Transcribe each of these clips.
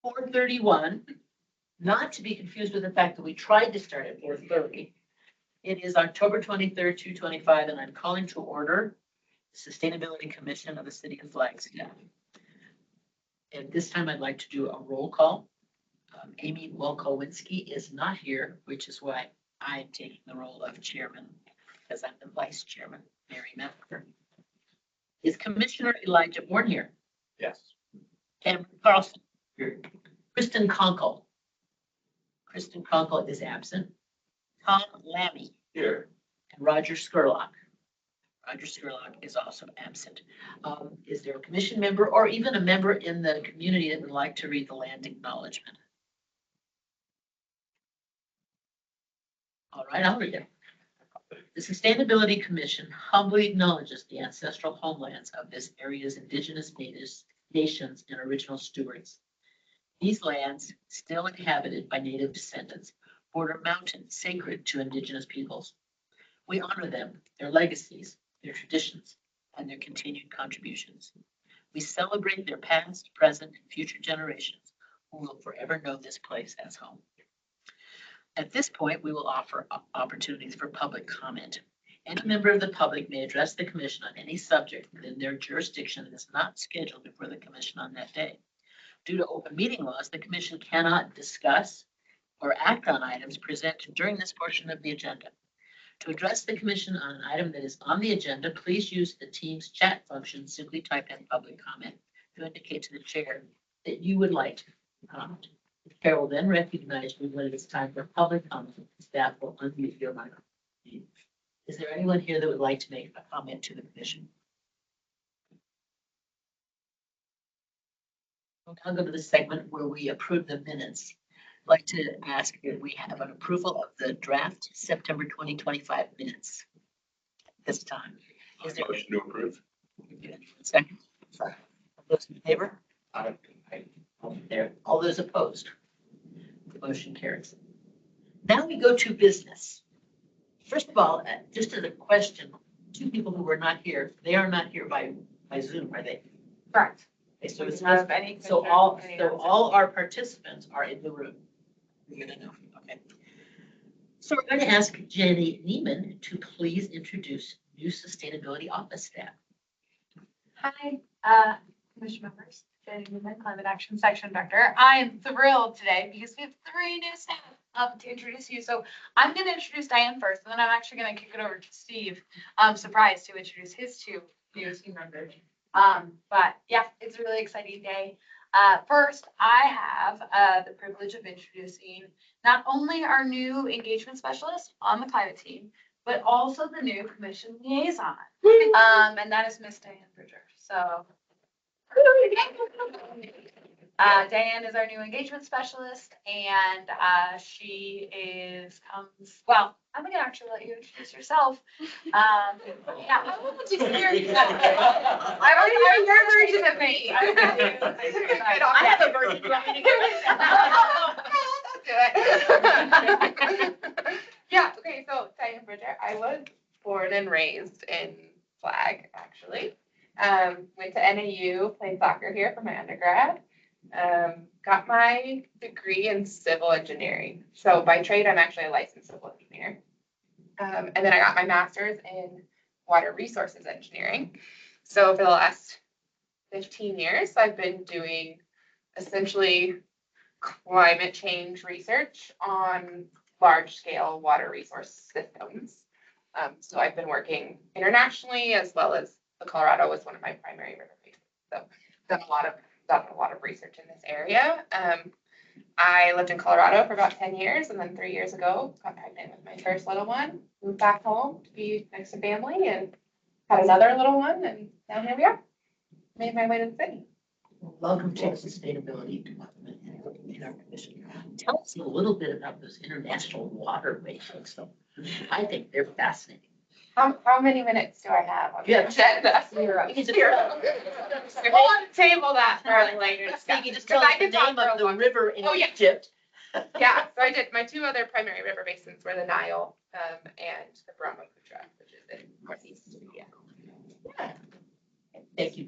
4:31, not to be confused with the fact that we tried to start at 4:30. It is October 23rd, 2025, and I'm calling to order the Sustainability Commission of the City of Flagstaff. At this time, I'd like to do a roll call. Amy Wolkowinski is not here, which is why I'm taking the role of chairman, because I'm the vice chairman, Mary Metzger. Is Commissioner Elijah Bourne here? Yes. Cameron Carlson. Here. Kristen Conkle. Kristen Conkle is absent. Tom Lammy. Here. And Roger Skurlock. Roger Skurlock is also absent. Is there a commission member or even a member in the community that would like to read the land acknowledgement? All right, I'll read it. The Sustainability Commission humbly acknowledges the ancestral homelands of this area's indigenous nations and original stewards. These lands, still inhabited by native descendants, border mountains sacred to indigenous peoples. We honor them, their legacies, their traditions, and their continued contributions. We celebrate their past, present, and future generations who will forever know this place as home. At this point, we will offer opportunities for public comment. Any member of the public may address the commission on any subject within their jurisdiction that is not scheduled before the commission on that day. Due to open meeting laws, the commission cannot discuss or act on items presented during this portion of the agenda. To address the commission on an item that is on the agenda, please use the Teams chat function. Simply type in public comment to indicate to the chair that you would like to comment. The chair will then recognize you when it is time for public comment. Staff will unmute your microphone. Is there anyone here that would like to make a comment to the commission? I'll go to the segment where we approve the minutes. I'd like to ask if we have an approval of the draft September 2025 minutes this time. Is there Motion to approve. second? All those in favor? Aye. There. All those opposed? The motion carries. Now we go to business. First of all, just as a question, two people who were not here, they are not here by Zoom, are they? Correct. Okay, so it's Have not, any so concerns? all our participants are in the room. You're gonna know, okay. So we're going to ask Jenny Neiman to please introduce new sustainability office staff. Hi, commission members, Jenny Newman, Climate Action Section Director. I am thrilled today because we have 3 new staff to introduce you. So I'm going to introduce Diane first, and then I'm actually going to kick it over to Steve. I'm surprised to introduce his 2 new team members. But yeah, it's a really exciting day. First, I have the privilege of introducing not only our new engagement specialist on the climate team, but also the new commission liaison. And that is Miss Diane Bridger. So Diane is our new engagement specialist, and she well, I'm gonna actually let you introduce yourself. Yeah, I want to hear you. I already heard your version of me. I have a version. Do you want me to give it? Yeah, okay, so Diane Bridger, I was born and raised in Flag, actually. Went to NAU, played soccer here for my undergrad. Got my degree in civil engineering. So by trade, I'm actually a licensed civil engineer. And then I got my master's in water resources engineering. So for the last 15 years, I've been doing essentially climate change research on large scale water resource systems. So I've been working internationally as well as Colorado was one of my primary river basins. So done a lot of research in this area. I lived in Colorado for about 10 years, and then 3 years ago got pregnant with my first little one, moved back home to be next to family, and had another little one, and now here we are. Made my way to the city. Welcome to the Sustainability Department in our commission. Tell us a little bit about those international waterway things. So I think they're fascinating. How many minutes do I have on the agenda? Zero. We'll table that for a later discussion. You just tell us the name of the river in Egypt. Yeah, so I did, my 2 other primary river basins were the Nile and the Brahmaputra, which is in northeast India. Yeah. Thank you.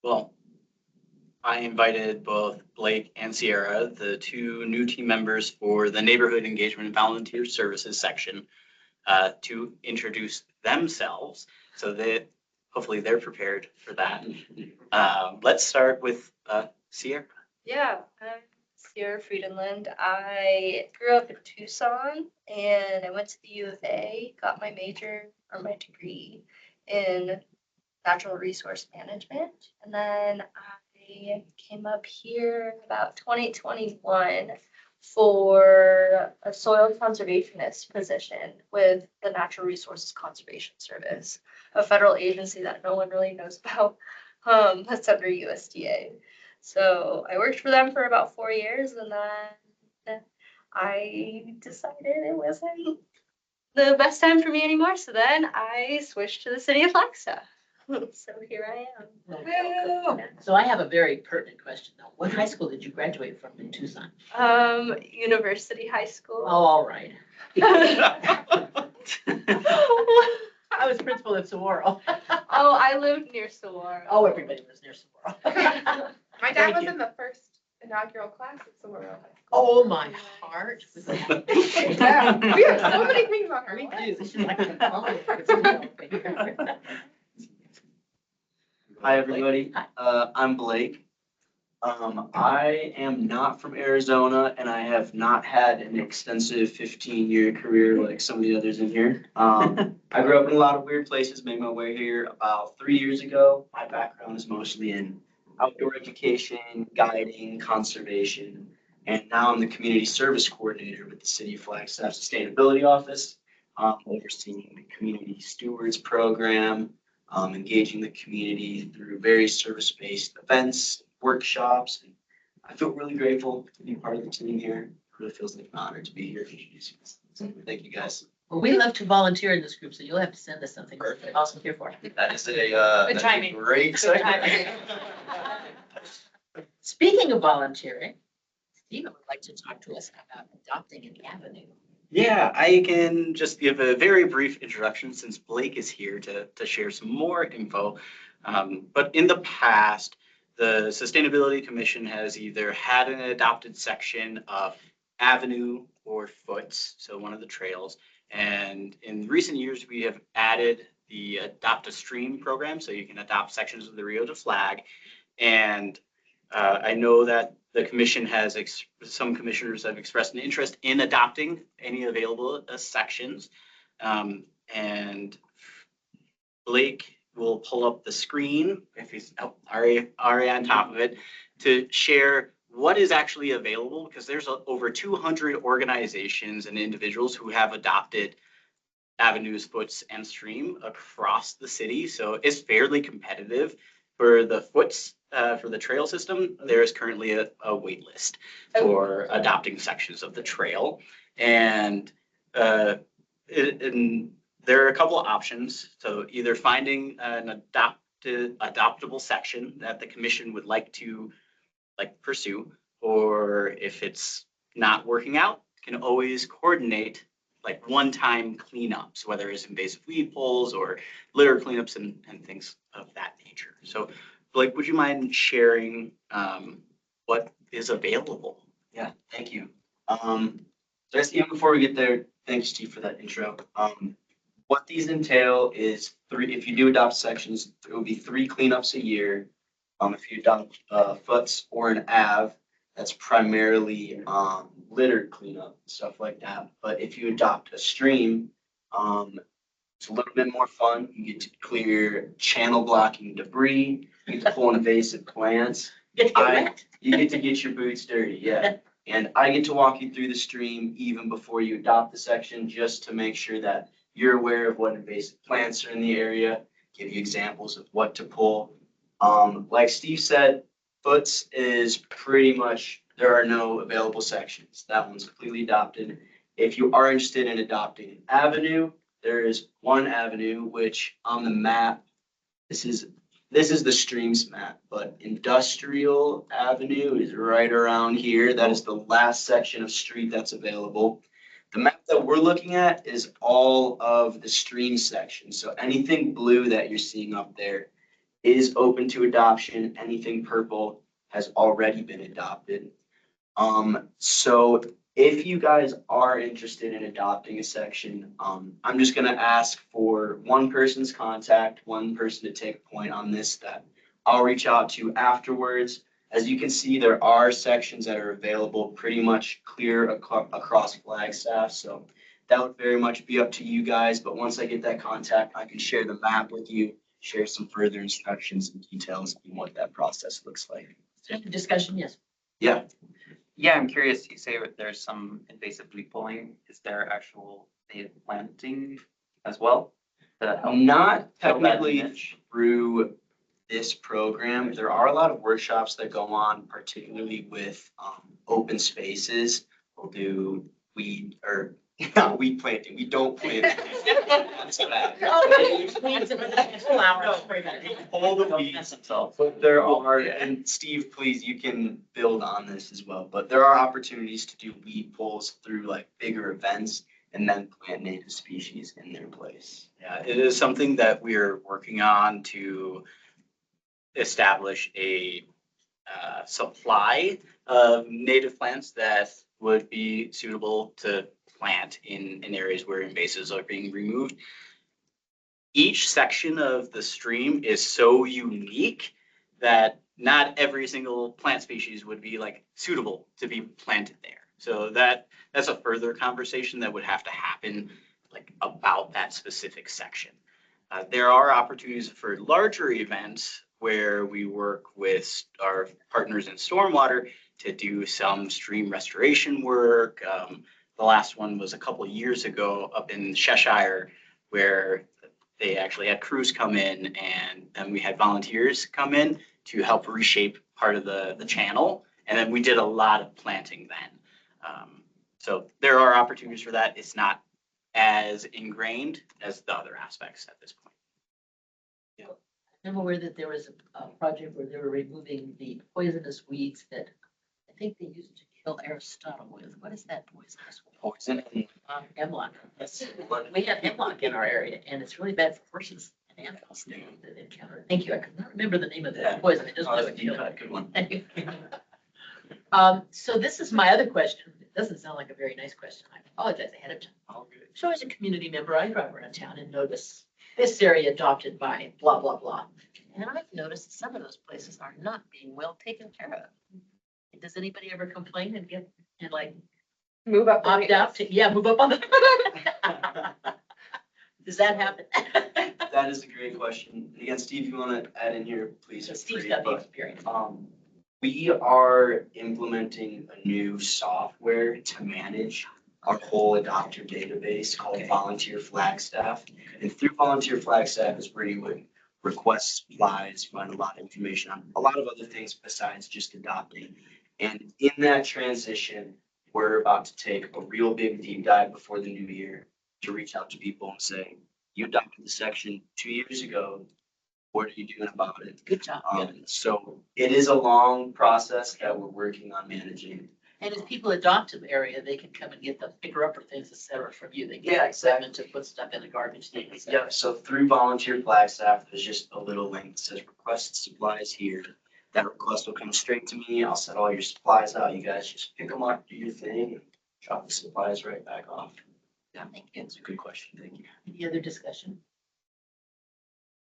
Well, I invited both Blake and Sierra, the two new team members for the Neighborhood Engagement and Volunteer Services section, to introduce themselves so that hopefully they're prepared for that. Let's start with Sierra. Yeah, I'm Sierra Friedenland. I grew up in Tucson and I went to the U of A, got my major or my degree in natural resource management. And then I came up here about 2021 for a soil conservationist position with the Natural Resources Conservation Service, a federal agency that no one really knows about. That's under USDA. So I worked for them for about 4 years, and then I decided it wasn't the best time for me anymore. So then I switched to the city of Flagstaff. So here I am. So I have a very pertinent question though. What high school did you graduate from in Tucson? University High School. Oh, all right. I was principal at Saguaro. Oh, I lived near Saguaro. Oh, everybody was near Saguaro. My dad Thank was you. in the first inaugural class at Saguaro. Oh, my heart. Yeah, we have so many things on our We list. do. This is like a Hi, everybody. Hi. I'm Blake. I am not from Arizona, and I have not had an extensive 15-year career like some of the others in here. I grew up in a lot of weird places, made my way here about 3 years ago. My background is mostly in outdoor education, guiding, conservation, and now I'm the community service coordinator with the City of Flagstaff Sustainability Office, overseeing the Community Stewards Program, engaging the community through various service-based events, workshops. And I feel really grateful to be part of the team here. It really feels like an honor to be here to introduce you. So thank you, guys. Well, we love to volunteer in this group, so you'll have to send us something. Perfect. Awesome here for. That is Good that's a timing. great Good segue. timing. Speaking of volunteering, Stephen would like to talk to us about adopting an avenue. Yeah, I can just give a very brief introduction since Blake is here to share some more info. But in the past, the Sustainability Commission has either had an adopted section of Avenue or Foots, so one of the trails. And in recent years, we have added the Adopt a Stream program, so you can adopt sections of the Rio de Flag. And I know that the commission has, some commissioners have expressed an interest in adopting any available sections. And Blake will pull up the screen, if he's already on top of it, to share what is actually available, because there's over 200 organizations and individuals who have adopted avenues, foots, and stream across the city. So it's fairly competitive. For the foots, for the trail system, there is currently a wait list for adopting sections of the trail. And there are a couple of options. So either finding an adoptable section that the commission would like to pursue, or if it's not working out, can always coordinate like one-time cleanups, whether it's invasive weed pulls or litter cleanups and things of that nature. So Blake, would you mind sharing what is available? Yeah, thank you. So I guess even before we get there, thanks, Steve, for that intro. What these entail is if you do adopt sections, it will be 3 cleanups a year. If you adopt foots or an AV, that's primarily litter cleanup, stuff like that. But if you adopt a stream, it's a little bit more fun. You get to clear channel blocking debris, you get to pull invasive plants. Get to get wet. You get to get your boots dirty, yeah. And I get to walk you through the stream even before you adopt the section, just to make sure that you're aware of what invasive plants are in the area, give you examples of what to pull. Like Steve said, foots is pretty much, there are no available sections. That one's completely adopted. If you are interested in adopting an avenue, there is one avenue, which on the map, this is the streams map, but Industrial Avenue is right around here. That is the last section of street that's available. The map that we're looking at is all of the stream sections. So anything blue that you're seeing up there is open to adoption. Anything purple has already been adopted. So if you guys are interested in adopting a section, I'm just gonna ask for one person's contact, one person to take a point on this that I'll reach out to afterwards. As you can see, there are sections that are available pretty much clear across Flagstaff, so that would very much be up to you guys, but once I get that contact, I can share the map with you, share some further instructions and details on what that process looks like. Discussion, yes. Yeah, Yeah, I'm curious, you say that there's some invasive leaf pulling. Is there actual native planting as well? To help not fill that technically niche? through this program. There are a lot of workshops that go on, particularly with open spaces. We'll do weed or not weed planting. We don't plant. That's bad. Pull the weeds. But there are, and Steve, please, you can build on this as well, but there are opportunities to do weed pulls through like bigger events and then plant native species in their place. Yeah, it is something that we're working on to establish a supply of native plants that would be suitable to plant in areas where invasives are being removed. Each section of the stream is so unique that not every single plant species would be like suitable to be planted there. So that's a further conversation that would have to happen like about that specific section. There are opportunities for larger events where we work with our partners in stormwater to do some stream restoration work. The last one was a couple of years ago up in Cheshire, where they actually had crews come in and then we had volunteers come in to help reshape part of the channel. And then we did a lot of planting then. So there are opportunities for that. It's not as ingrained as the other aspects at this point. I'm aware that there was a project where they were removing the poisonous weeds that I think they used to kill Aristotle with. What is that poisonous weed? Poison. Hemlock. Yes. We have hemlock in our area and it's really bad for horses and animals that encounter it. Thank you. I could not remember the name of the poison. It doesn't know it killed. Good one. Thank you. So this is my other question. It doesn't sound like a very nice question. I apologize ahead of time. All good. So as a community member, I drive around town and notice this area adopted by blah, blah, blah. And I've noticed that some of those places are not being well taken care of. Does anybody ever complain and get, and like Move up. the opt wait out list. to, yeah, move up on the. Does that happen? That is a great question. And again, Steve, you want to add in here, please? So feel Steve's free, got the but, experience. We are implementing a new software to manage our whole adopter database called Volunteer Flagstaff. And through Volunteer Flagstaff is where you would request supplies, find a lot of information on a lot of other things besides just adopting. And in that transition, we're about to take a real big deep dive before the new year to reach out to people and say, you adopted the section 2 years ago. What are you doing about it? Good job. So it is a long process that we're working on managing. And as people adopt an area, they can come and get the picker upper things, et cetera, from you. They Yeah, get equipment to put stuff in the garbage thing. et cetera. Yeah, so through Volunteer Flagstaff, there's just a little link that says request supplies here. That request will come straight to me. I'll set all your supplies out. You guys just pick them up, do your thing, and drop the supplies right back off. Yeah, Thank you. it's a good question. Thank you. Any other discussion?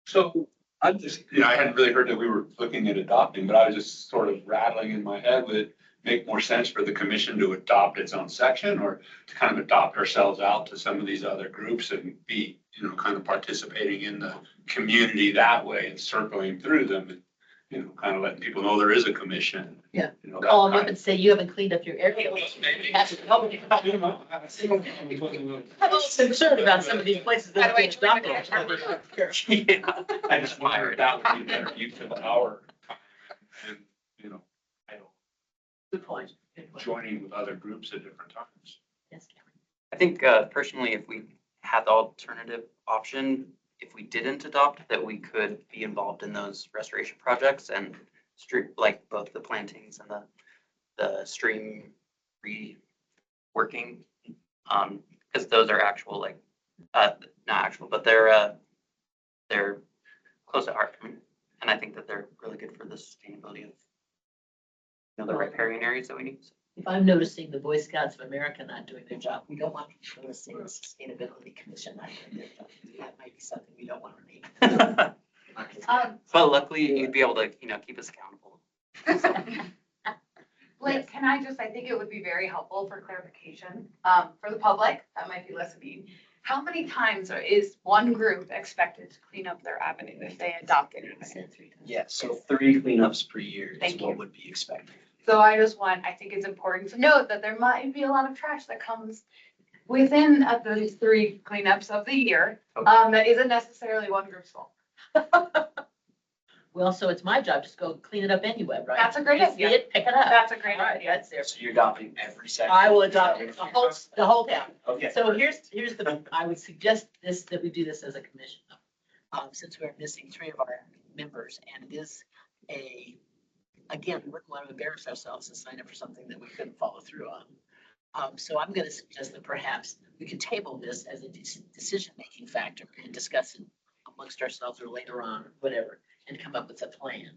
So I'm just, I hadn't really heard that we were looking at adopting, but I was just sort of rattling in my head, would it make more sense for the commission to adopt its own section or to kind of adopt ourselves out to some of these other groups and be, kind of participating in the community that way and circling through them and, kind of letting people know there is a commission. Yeah. That Call them up kind and say, you haven't cleaned up your area. Maybe. Have to help you. I'm a little concerned about some of these places By that the are way, adopted. Yeah, I just wondered that would be better use of our time and, I don't Good point. Good point. joining with other groups at different times. Yes, Cameron. I think personally, if we had the alternative option, if we didn't adopt, that we could be involved in those restoration projects and like both the plantings and the stream reworking. Because those are actual, like, not actual, but they're close to heart for me. And I think that they're really good for the sustainability of The riparian areas that we need. If I'm noticing the Boy Scouts of America not doing their job, we don't want people noticing the Sustainability Commission not doing their job. That might be something we don't want to read. But luckily, you'd be able to, keep us accountable. Blake, can I think it would be very helpful for clarification, for the public that might be listening. How many times is one group expected to clean up their avenue if they adopt I anything? said 3 times. Yeah, so 3 cleanups per year is Thank you. what would be expected. So I think it's important to note that there might be a lot of trash that comes within those 3 cleanups of the year, that isn't necessarily one group's fault. Well, so it's my job, just go clean it up anyway, right? That's a great You see idea. it, pick it up. That's a great All right, idea. that's there. So you're adopting every section? I will adopt it, the whole town. Okay. So here's I would suggest that we do this as a commission. Since we're missing 3 of our members, and it is again, we wouldn't want to embarrass ourselves and sign up for something that we couldn't follow through on. So I'm gonna suggest that perhaps we can table this as a decision-making factor and discuss it amongst ourselves or later on, whatever, and come up with a plan.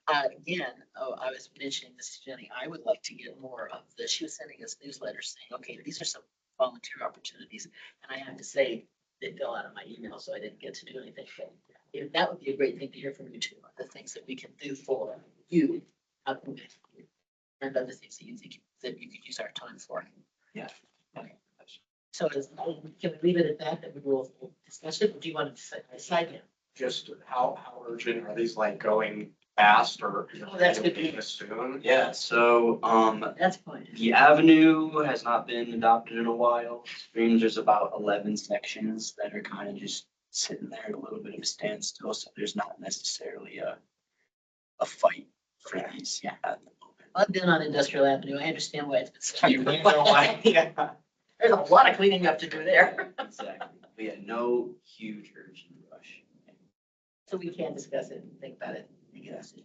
Again, I was mentioning this to Jenny, I would like to get more of she was sending us newsletters saying, okay, these are some volunteer opportunities. And I have to say, they fell out of my email, so I didn't get to do anything. But that would be a great thing to hear from you too, the things that we can do for you. And other things that you could use our time for. Yeah. Okay. So can we leave it at that we will discuss it? Or do you want to decide now? Just how urgent are these, like going fast or? Oh, that's good. Soon? Yeah, so, That's fine. the avenue has not been adopted in a while. Streams, there's about 11 sections that are kind of just sitting there at a little bit of a standstill, so there's not necessarily a fight for these at the moment. I've been on Industrial Avenue. I understand why it's been stuck. You know why? Yeah. There's a lot of cleaning up to do there. Exactly. But yeah, no huge urgent rush. So we can discuss it and think about it and get a decision.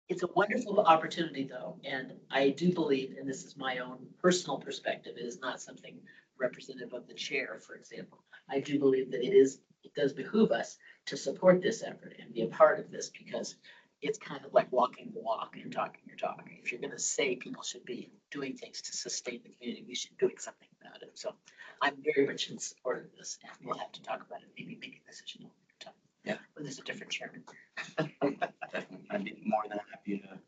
It's a wonderful opportunity though, and I do believe, and this is my own personal perspective, it is not something representative of the chair, for example. I do believe that it does behoove us to support this effort and be a part of this because it's kind of like walking the walk and talking your talk. If you're gonna say people should be doing things to sustain the community, we should be doing something about it. So I'm very much in support of this and we'll have to talk about it, maybe make a decision over time. Yeah. When there's a different chairman. Definitely. I'd be more than happy to,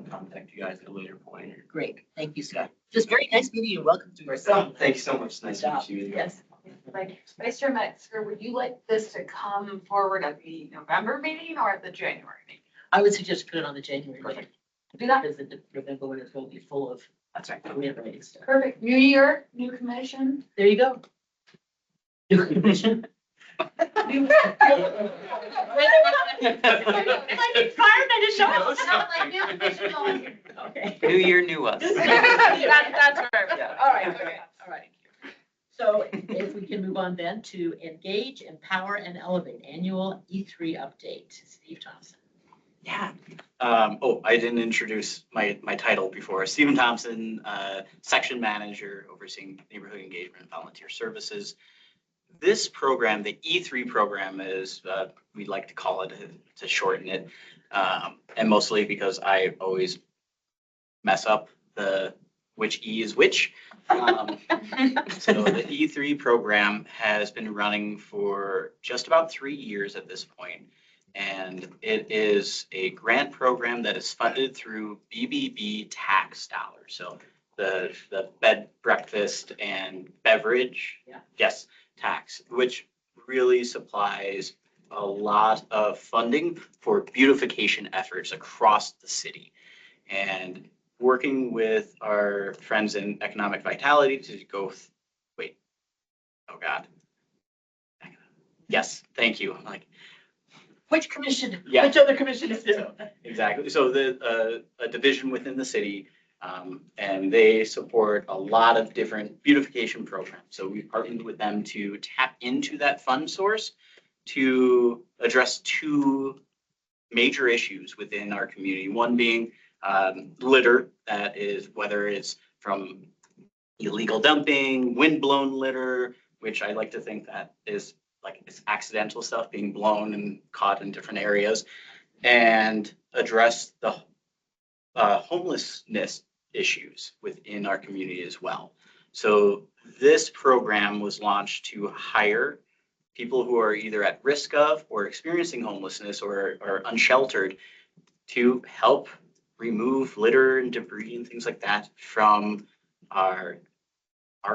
contact you guys at a later point. Great, thank you, Scott. Just very nice meeting you. Welcome to our city. Thank you so much. Nice Good to job. meet you. as well. Yes. Like, Vice Chair Metzger, would you like this to come forward at the November meeting or at the January meeting? I would suggest put it on the January meeting. Do that. Because the November one is going to be full of That's right. grant writing stuff. Perfect. New year, new commission. There you go. New commission. New- Like inspired by the show. Like new commission on- Okay. New year, new us. That's right. Yeah. All right, okay. All right. So if we can move on then to engage, empower, and elevate annual E3 update. Steve Thompson. Yeah. I didn't introduce my title before. Stephen Thompson, Section Manager overseeing neighborhood engagement and volunteer services. This program, the E3 program is, we like to call it to shorten it. And mostly because I always mess up which E is which. So the E3 program has been running for just about 3 years at this point. And it is a grant program that is funded through BBB tax dollars. So the bed, breakfast, and beverage, Yeah. yes, tax, which really supplies a lot of funding for beautification efforts across the city. And working with our friends in Economic Vitality to go, oh God. Yes, thank you. I'm like, Which commission? Yeah. Which other commission is this? exactly. So a division within the city, and they support a lot of different beautification programs. So we partnered with them to tap into that fund source to address 2 major issues within our community. One being litter, that is whether it's from illegal dumping, windblown litter, which I like to think that is like it's accidental stuff being blown and caught in different areas, and address homelessness issues within our community as well. So this program was launched to hire people who are either at risk of or experiencing homelessness or are unsheltered to help remove litter and debris and things like that from our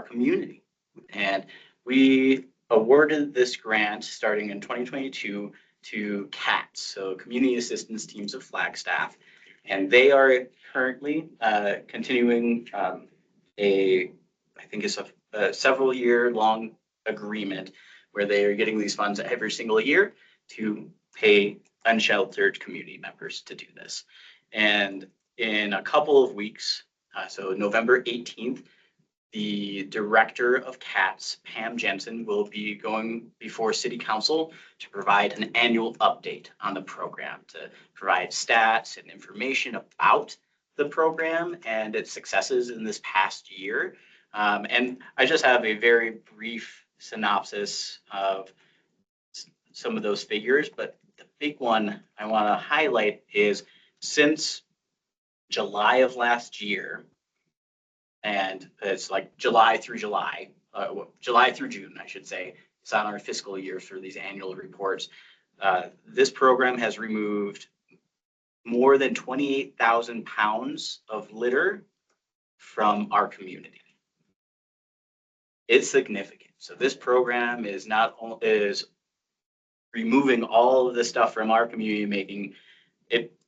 community. And we awarded this grant starting in 2022 to CATS, so Community Assistance Teams of Flagstaff. And they are currently continuing I think it's a several year long agreement where they are getting these funds every single year to pay unsheltered community members to do this. And in a couple of weeks, so November 18th, the director of CATS, Pam Jensen, will be going before City Council to provide an annual update on the program, to provide stats and information about the program and its successes in this past year. And I just have a very brief synopsis of some of those figures, but the big one I want to highlight is since July of last year, and it's like July through June, I should say. It's on our fiscal year for these annual reports. This program has removed more than 28,000 pounds of litter from our community. It's significant. So this program is removing all of this stuff from our community, making it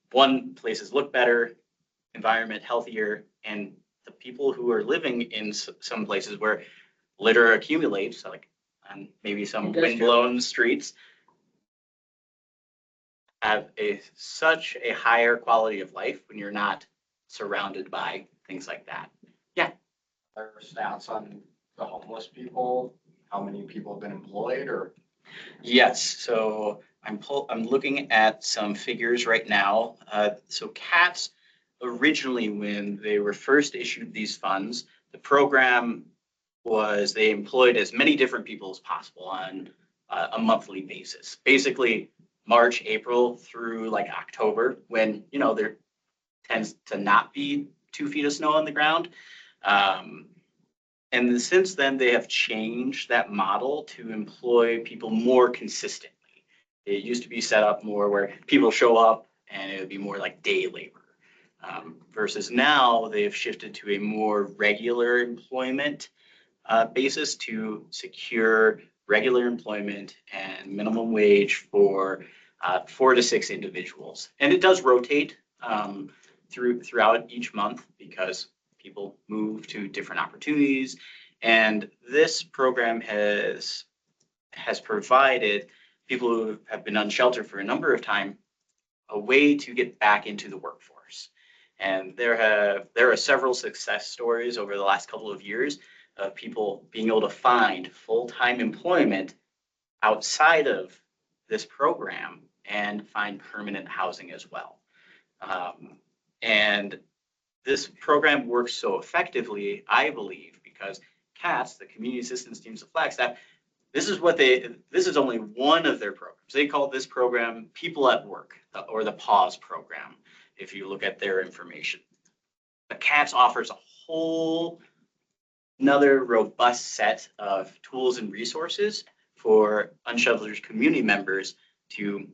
places look better, environment healthier, and the people who are living in some places where litter accumulates, like on maybe some windblown streets, have such a higher quality of life when you're not surrounded by things like that. Are there stats on the homeless people? How many people have been employed or? Yes, so I'm looking at some figures right now. So CATS originally, when they were first issued these funds, the program was they employed as many different people as possible on a monthly basis. Basically, March, April through like October, when there tends to not be 2 feet of snow on the ground. And since then, they have changed that model to employ people more consistently. It used to be set up more where people show up and it would be more like day labor. Versus now, they've shifted to a more regular employment basis to secure regular employment and minimum wage for 4 to 6 individuals. And it does rotate throughout each month because people move to different opportunities. And this program has provided people who have been unsheltered for a number of time a way to get back into the workforce. And there are several success stories over the last couple of years of people being able to find full-time employment outside of this program and find permanent housing as well. And this program works so effectively, I believe, because CATS, the Community Assistance Teams of Flagstaff, this is only one of their programs. They call this program People at Work, or the PAWS program, if you look at their information. But CATS offers a whole another robust set of tools and resources for unsheltered community members to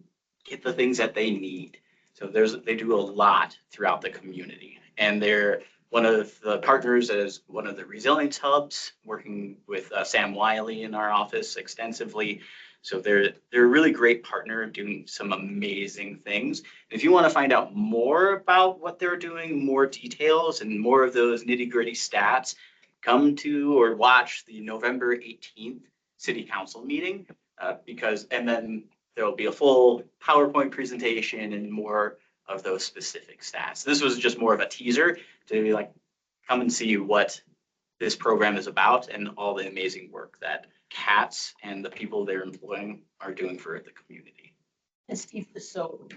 get the things that they need. So they do a lot throughout the community. And they're one of the partners as one of the resilience hubs, working with Sam Wiley in our office extensively. So they're a really great partner doing some amazing things. And if you want to find out more about what they're doing, more details and more of those nitty-gritty stats, come to or watch the November 18th City Council meeting and then there'll be a full PowerPoint presentation and more of those specific stats. This was just more of a teaser to be like, come and see what this program is about and all the amazing work that CATS and the people they're employing are doing for the community. And Steve, so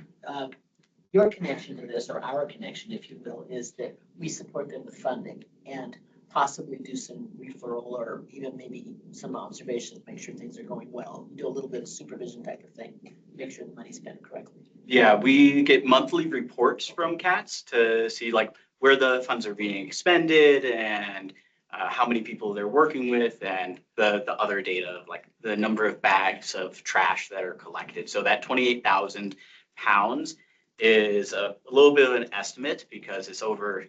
your connection to this, or our connection, if you will, is that we support them with funding and possibly do some referral or even maybe some observations, make sure things are going well, do a little bit of supervision type of thing, make sure the money's spent correctly. Yeah, we get monthly reports from CATS to see like where the funds are being expended and how many people they're working with and the other data, like the number of bags of trash that are collected. So that 28,000 pounds is a little bit of an estimate because it's over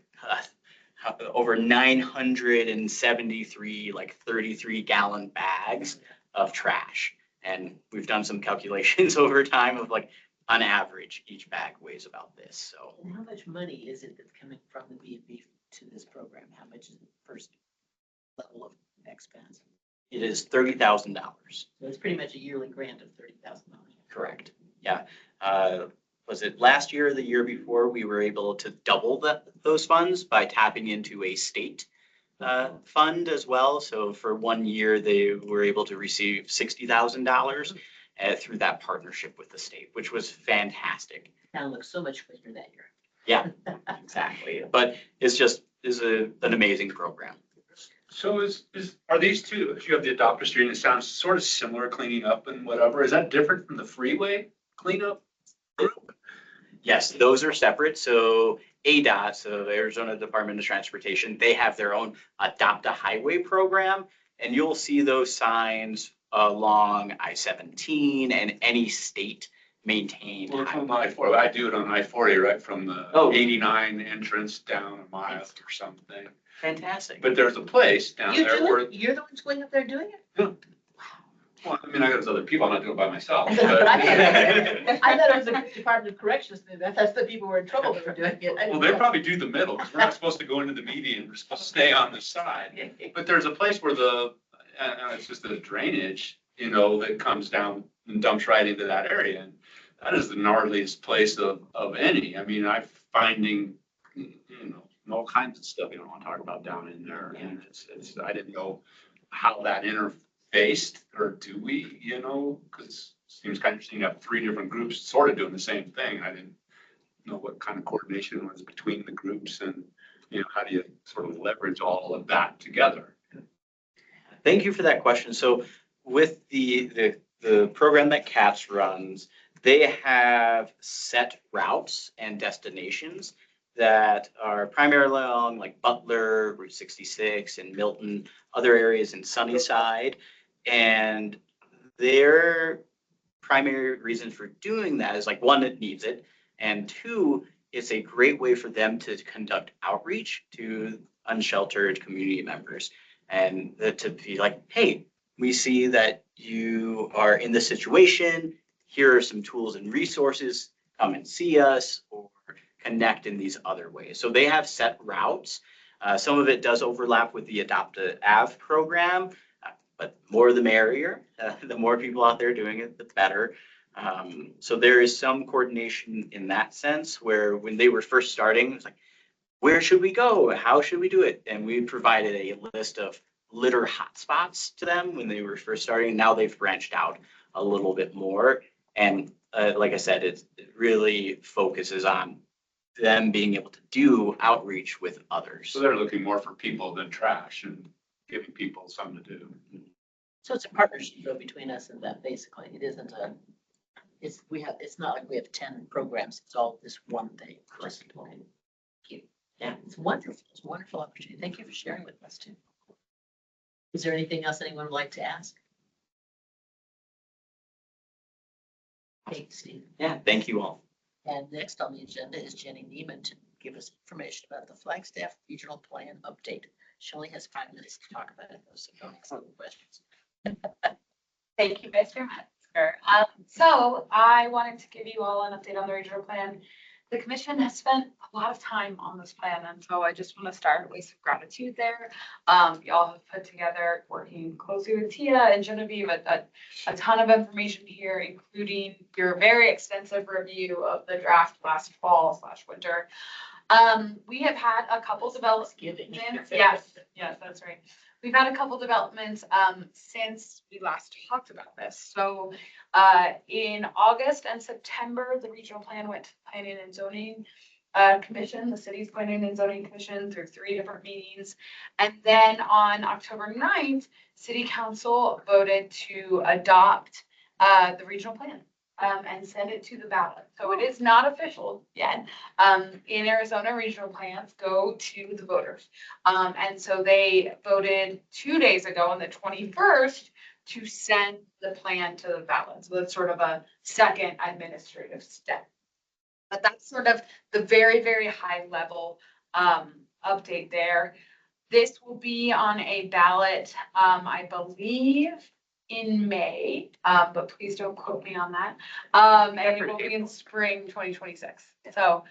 973 like 33-gallon bags of trash. And we've done some calculations over time of like, on average, each bag weighs about this. So And how much money is it that's coming from the B&B to this program? How much is the first level of expense? it is $30,000. So it's pretty much a yearly grant of $30,000. Correct. Yeah. Was it last year or the year before, we were able to double those funds by tapping into a state fund as well. So for 1 year, they were able to receive $60,000 through that partnership with the state, which was fantastic. Town looks so much cleaner that year. Yeah, exactly. But it's an amazing program. So are these two, if you have the adopter stream, it sounds sort of similar cleaning up and whatever. Is that different from the freeway cleanup group? Yes, those are separate. So ADOT, so the Arizona Department of Transportation, they have their own Adopt a Highway program. And you'll see those signs along I-17 and any state maintained Well, highway. from I-40, I do it on I-40, right from the Oh. 89 entrance down a mile or something. Fantastic. But there's a place down You there do where, it? You're the ones going up there doing it? well, I mean, I got other people, I'm not doing it by myself. But I but- I thought it was the Department of Corrections, that's the people who were in trouble that were doing it. I Well, didn't they know. probably do the middle, because we're not supposed to go into the median, we're supposed to stay on the side. But there's a place where it's just a drainage, that comes down and dumps right into that area. And that is the gnarliest place of any. I mean, I'm finding, all kinds of stuff you don't want to talk about down in there. And I didn't know how that interfaced, or do we, because it seems kind of interesting to have 3 different groups sort of doing the same thing. I didn't know what kind of coordination was between the groups and, how do you sort of leverage all of that together? Thank you for that question. So with the program that CATS runs, they have set routes and destinations that are primarily along like Butler, Route 66 and Milton, other areas in Sunnyside. And their primary reason for doing that is like, one, it needs it. And 2, it's a great way for them to conduct outreach to unsheltered community members. And to be like, hey, we see that you are in this situation. Here are some tools and resources. Come and see us or connect in these other ways. So they have set routes. Some of it does overlap with the Adopt a Av program, but more the merrier. The more people out there doing it, the better. So there is some coordination in that sense where when they were first starting, it's like, where should we go? How should we do it? And we provided a list of litter hotspots to them when they were first starting. Now they've branched out a little bit more. And like I said, it really focuses on them being able to do outreach with others. So they're looking more for people than trash and giving people something to do. So it's a partnership though between us and them, basically. It isn't it's not like we have 10 programs. It's all this one thing. Just, okay. Thank you. Yeah, it's wonderful. It's a wonderful opportunity. Thank you for sharing with us too. Is there anything else anyone would like to ask? Hey, Steve. Yeah, thank you all. And next on the agenda is Jenny Neiman to give us information about the Flagstaff Regional Plan update. She only has 5 minutes to talk about it, so don't ask any questions. Thank you, Mr. Metzger. So I wanted to give you all an update on the regional plan. The commission has spent a lot of time on this plan, and so I just want to start with some gratitude there. Y'all have put together, working closely with Tia and Genevieve, a ton of information here, including your very extensive review of the draft last fall/winter. We have had a couple developments. Yes, that's right. We've had a couple developments since we last talked about this. So in August and September, the regional plan went to the Planning and Zoning Commission, the city's Planning and Zoning Commission, through 3 different meetings. And then on October 9th, City Council voted to adopt the regional plan. and send it to the ballot. So it is not official yet. In Arizona, regional plans go to the voters. And so they voted 2 days ago on the 21st to send the plan to the ballot. So that's sort of a second administrative step. But that's sort of the very, very high level update there. This will be on a ballot, I believe, in May, but please don't quote me on that. And it will be in spring 2026. So,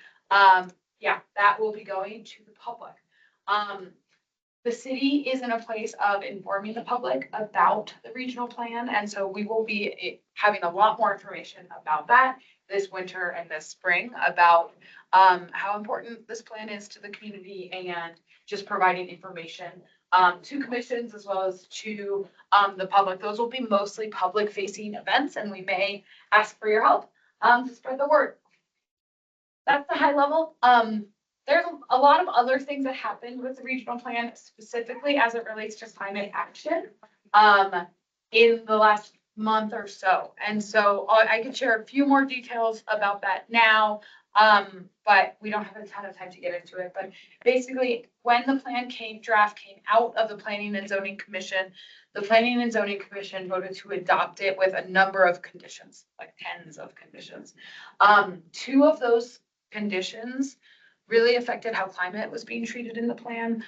yeah, that will be going to the public. The city is in a place of informing the public about the regional plan, and so we will be having a lot more information about that this winter and this spring about how important this plan is to the community and just providing information to commissions as well as to the public. Those will be mostly public facing events, and we may ask for your help to spread the word. That's the high level. There's a lot of other things that happened with the regional plan, specifically as it relates to climate action in the last month or so. And so I can share a few more details about that now, but we don't have a ton of time to get into it. But basically, when the plan draft came out of the Planning and Zoning Commission, the Planning and Zoning Commission voted to adopt it with a number of conditions, like tens of conditions. 2 of those conditions really affected how climate was being treated in the plan.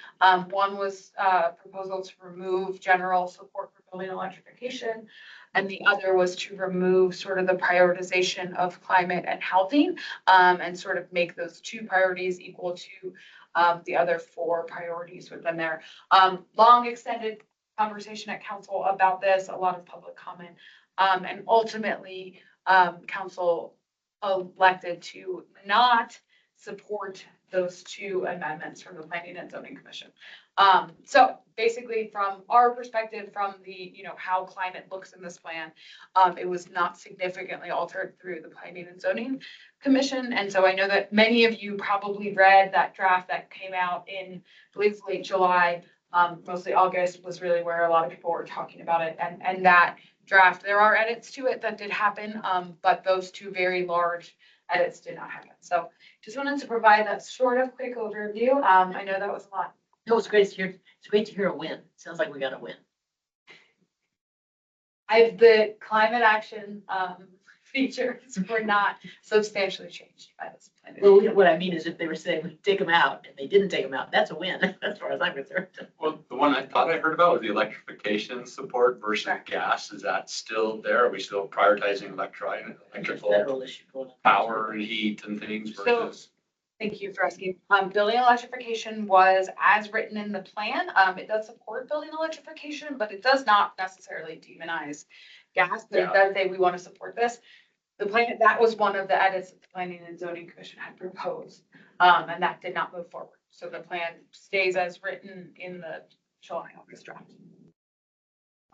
One was a proposal to remove general support for building electrification, and the other was to remove sort of the prioritization of climate and housing, and sort of make those 2 priorities equal to the other 4 priorities within there. Long extended conversation at council about this, a lot of public comment, and ultimately council elected to not support those 2 amendments from the Planning and Zoning Commission. So basically from our perspective, from the, how climate looks in this plan, it was not significantly altered through the Planning and Zoning Commission. And so I know that many of you probably read that draft that came out in, I believe, late July, mostly August was really where a lot of people were talking about it. And that draft, there are edits to it that did happen, but those 2 very large edits did not happen. So just wanted to provide that sort of quick overview. I know that was a lot. No, it's great to hear. It's great to hear a win. Sounds like we got a win. The climate action features were not substantially changed by this plan. Well, what I mean is if they were saying we take them out and they didn't take them out, that's a win as far as I'm concerned. Well, the one I thought I heard about was the electrification support versus gas. Is that still there? Are we still prioritizing electrical Federal issue going on. power and heat and things versus? Thank you for asking. Building electrification was as written in the plan. It does support building electrification, but it does not necessarily demonize gas, but it does say we want to support this. The plan, that was one of the edits that the Planning and Zoning Commission had proposed, and that did not move forward. So the plan stays as written in the July, August draft.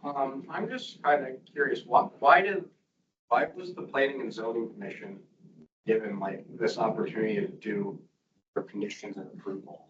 I'm just kind of curious, why was the Planning and Zoning Commission given like this opportunity to do for conditions of approval?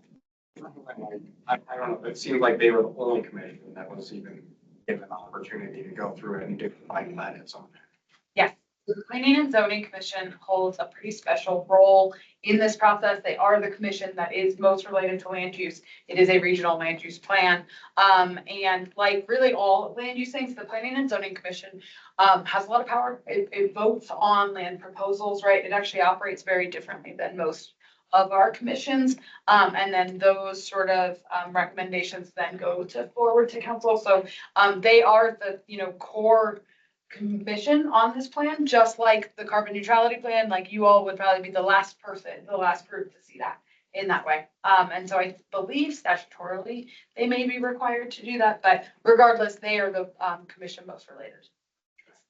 I don't know, it seemed like they were the only commission that was even given the opportunity to go through it and do like edits on it. The Planning and Zoning Commission holds a pretty special role in this process. They are the commission that is most related to land use. It is a regional land use plan. And like really all land use things, the Planning and Zoning Commission has a lot of power. It votes on land proposals, right? It actually operates very differently than most of our commissions. And then those sort of recommendations then go forward to council. So they are the, core commission on this plan, just like the carbon neutrality plan, like you all would probably be the last group to see that in that way. And so I believe statutorily they may be required to do that, but regardless, they are the commission most related.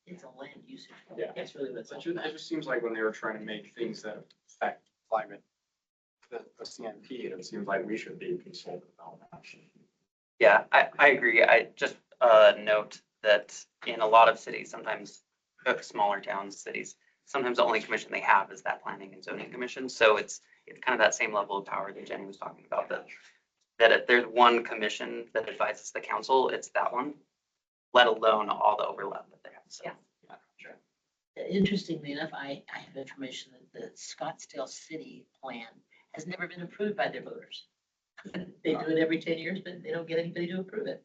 It's a land use. Yeah. That's really what's. It just seems like when they were trying to make things that affect climate, the CNP, it seems like we should be consulted about that. Yeah, I agree. I just note that in a lot of cities, sometimes smaller towns, cities, sometimes the only commission they have is that Planning and Zoning Commission. So it's kind of that same level of power that Jenny was talking about, that if there's one commission that advises the council, it's that one, let alone all the overlap that they have. So. Yeah. Yeah, sure. Interestingly enough, I have information that the Scottsdale City plan has never been approved by their voters. They do it every 10 years, but they don't get anybody to approve it.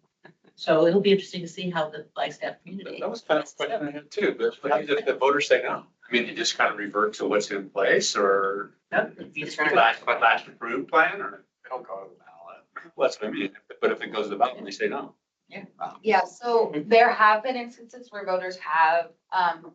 So it'll be interesting to see how the Flagstaff community. That was kind of a question I had too, but what happens if the voters say no? I mean, you just kind of revert to what's in place or It's last approved plan or? They don't go to the ballot. Well, that's what I mean. But if it goes to the ballot and they say no. Yeah, so there have been instances where voters have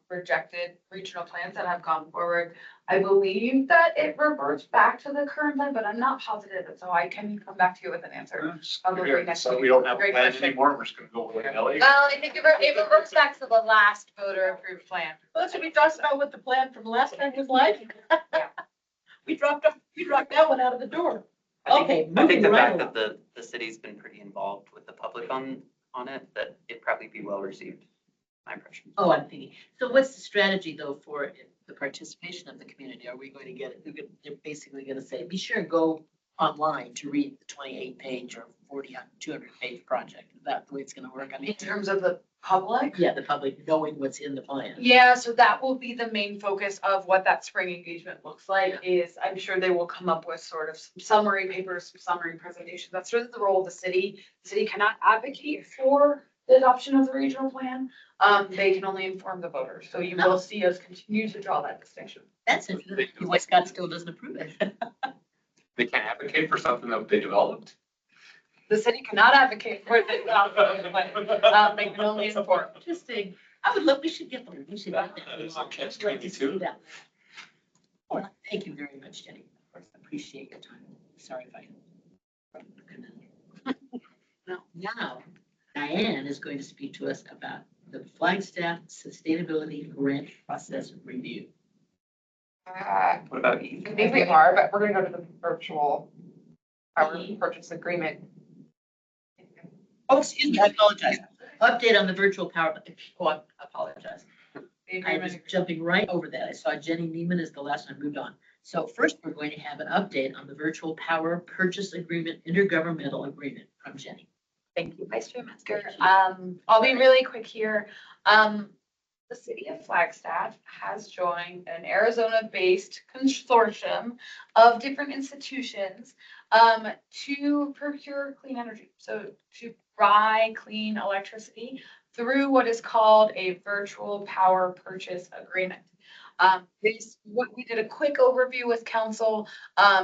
rejected regional plans that have gone forward. I believe that it reverts back to the current plan, but I'm not positive, and so I can come back to you with an answer. Probably next So week. we don't have a Great plan question. anymore. We're just gonna go willy-nilly. Well, I think it reverts back to the last voter approved plan. Well, that's what we talked about what the plan from last time was like. Yeah. We dropped that one out of the door. I think- Okay, I think moving the right fact that the city's been pretty involved with the public on it, that it'd probably be well received, my impression. Oh, I'm thinking, so what's the strategy though for the participation of the community? Are we going to get it? They're basically gonna say, be sure, go online to read the 28-page or 200-page project. Is that the way it's gonna work? I mean, In terms of the public? yeah, the public knowing what's in the plan. Yeah, so that will be the main focus of what that spring engagement looks like is I'm sure they will come up with sort of some summary papers, some summary presentations. That's really the role of the city. The city cannot advocate for the adoption of the regional plan. They can only inform the voters. So you will see us continue to draw that distinction. That's interesting. Why Scott still doesn't approve it. They can't advocate for something that they developed. The city cannot advocate for the adoption of the plan. They can only inform. Interesting. I would love, we should get them. We should get that. It's like I'd like to catch-22. see that. Well, thank you very much, Jenny. Of course, I appreciate your time. Sorry if I. Now, Diane is going to speak to us about the Flagstaff Sustainability Grant Process Review. What about you? I think we are, but we're gonna go to the virtual power purchase agreement. Oh, excuse me, I apologize. Update on the virtual power, oh, I apologize. I was jumping right over that. I saw Jenny Neiman is the last one I moved on. So first, we're going to have an update on the virtual power purchase agreement, intergovernmental agreement from Jenny. Thank you, Vice Chair Metzger. I'll be really quick here. The city of Flagstaff has joined an Arizona-based consortium of different institutions to procure clean energy. So to buy clean electricity through what is called a virtual power purchase agreement. We did a quick overview with council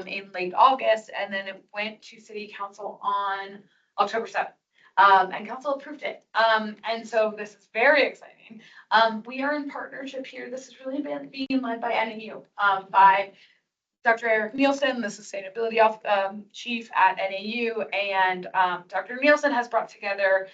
in late August, and then it went to city council on October 7th. And council approved it. And so this is very exciting. We are in partnership here. This has really been being led by NAU, by Dr. Eric Nielsen, the sustainability chief at NAU, and Dr. Nielsen has brought together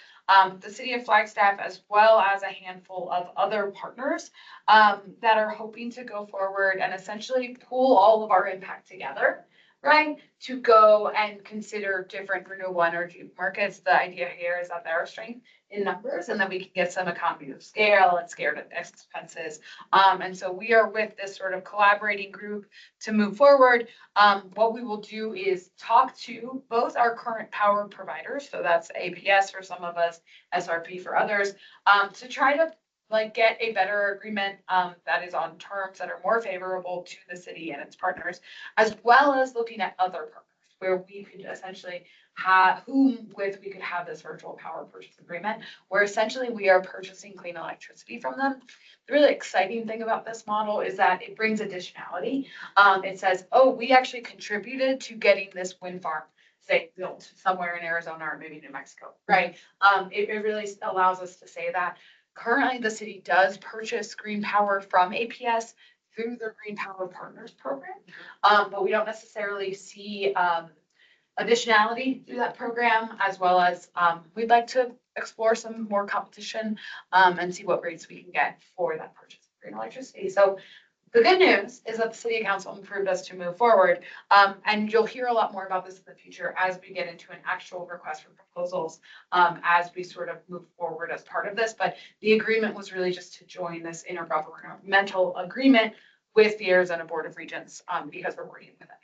the city of Flagstaff as well as a handful of other partners that are hoping to go forward and essentially pool all of our impact together, right? To go and consider different renewable energy markets. The idea here is that there are strength in numbers and that we can get some economies of scale and scared at expenses. And so we are with this sort of collaborating group to move forward. What we will do is talk to both our current power providers, so that's APS for some of us, SRP for others, to try to get a better agreement that is on terms that are more favorable to the city and its partners, as well as looking at other partners where we could essentially we could have this virtual power purchase agreement, where essentially we are purchasing clean electricity from them. The really exciting thing about this model is that it brings additionality. It says, oh, we actually contributed to getting this wind farm, say, built somewhere in Arizona or maybe New Mexico, right? It really allows us to say that. Currently, the city does purchase green power from APS through their Green Power Partners program, but we don't necessarily see additionality through that program, as well as we'd like to explore some more competition and see what rates we can get for that purchase of green electricity. So the good news is that the city council approved us to move forward, and you'll hear a lot more about this in the future as we get into an actual request for proposals as we sort of move forward as part of this. But the agreement was really just to join this intergovernmental agreement with the Arizona Board of Regents because we're working with them.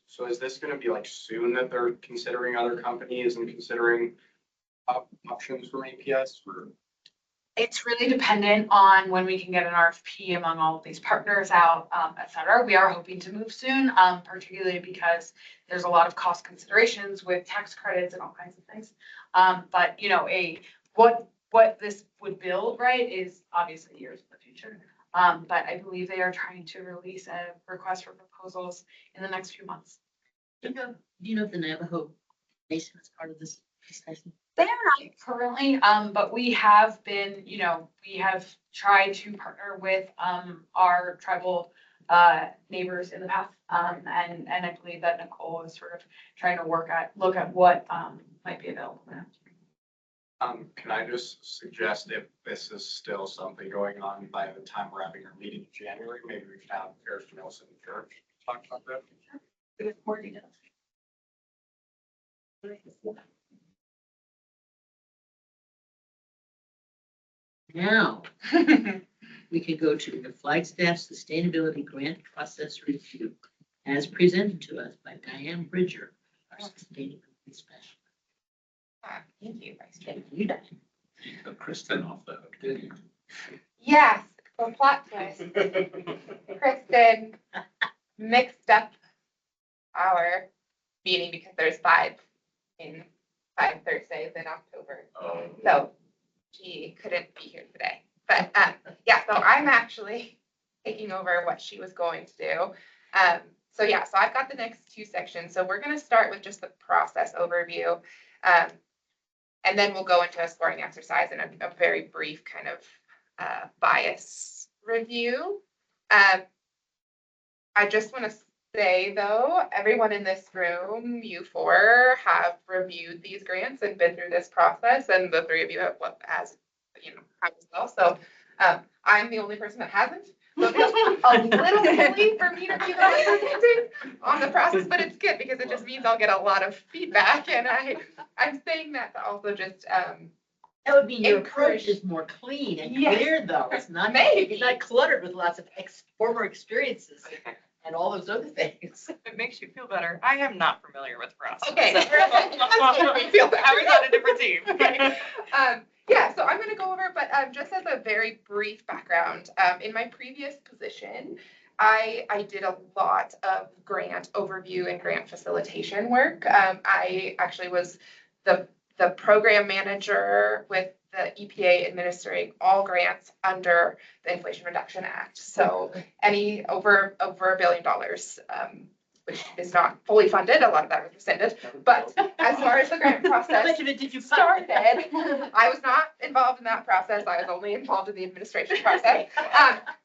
So is this gonna be like soon that they're considering other companies and considering options from APS or? It's really dependent on when we can get an RFP among all of these partners out, et cetera. We are hoping to move soon, particularly because there's a lot of cost considerations with tax credits and all kinds of things. But you know, what this would build, right, is obviously years in the future. But I believe they are trying to release a request for proposals in the next few months. Do you know if the Navajo Nation is part of this discussion? They are not currently, but we have been, you know, we have tried to partner with, our tribal, neighbors in the past. And I believe that Nicole is sort of trying to look at what, might be available now. Can I just suggest if this is still something going on by the time we're having our meeting in January, maybe we should have Harris Nelson Church talk about that? With more details. Now, we can go to the Flagstaff Sustainability Grant Process Review as presented to us by Diane Bridger, our sustainability specialist. Thank you, Vice Chair. Thank you, Diane. You took Kristen off the hook, didn't you? Yes, so plot twist. Kristen mixed up our meeting because there's 5 Thursdays in October. Oh. So she couldn't be here today. But yeah, so I'm actually taking over what she was going to do. So yeah, so I've got the next 2 sections. So we're going to start with just the process overview. And then we'll go into a scoring exercise and a very brief kind of bias review. I just want to say though, everyone in this room, you 4 have reviewed these grants and been through this process, and the 3 of you have, as well. So I'm the only person that hasn't. So it feels a little silly for me to be the on the process, but it's good because it just means I'll get a lot of feedback. And I'm saying that to also just That would be your encourage- approach is more clean and Yes. clear though. It's not, Maybe. it's not cluttered with lots of former experiences and all those other things. It makes you feel better. I am not familiar with process. Okay. So- That's making me feel better. I was on a different team. Okay. Yeah, so I'm going to go over, but just as a very brief background, in my previous position, I did a lot of grant overview and grant facilitation work. I actually was the program manager with the EPA administering all grants under the Inflation Reduction Act. So any over $1 billion, which is not fully funded, a lot of that was rescinded. But as far as the grant How process much of it did you started, I was not involved in that process. I was only involved in the administration process.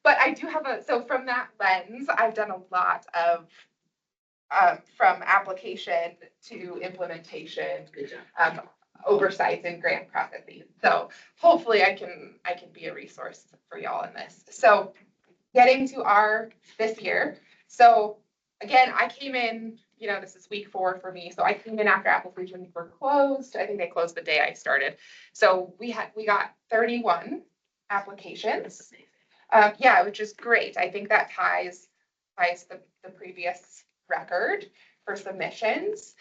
But I do have so from that lens, I've done a lot of from application to implementation, Good job. oversights and grant processes. So hopefully I can be a resource for y'all in this. So getting to this year. So again, I came in, this is week 4 for me. So I came in after applications were closed. I think they closed the day I started. So we got 31 applications. Yeah, which is great. I think that ties the previous record for submissions.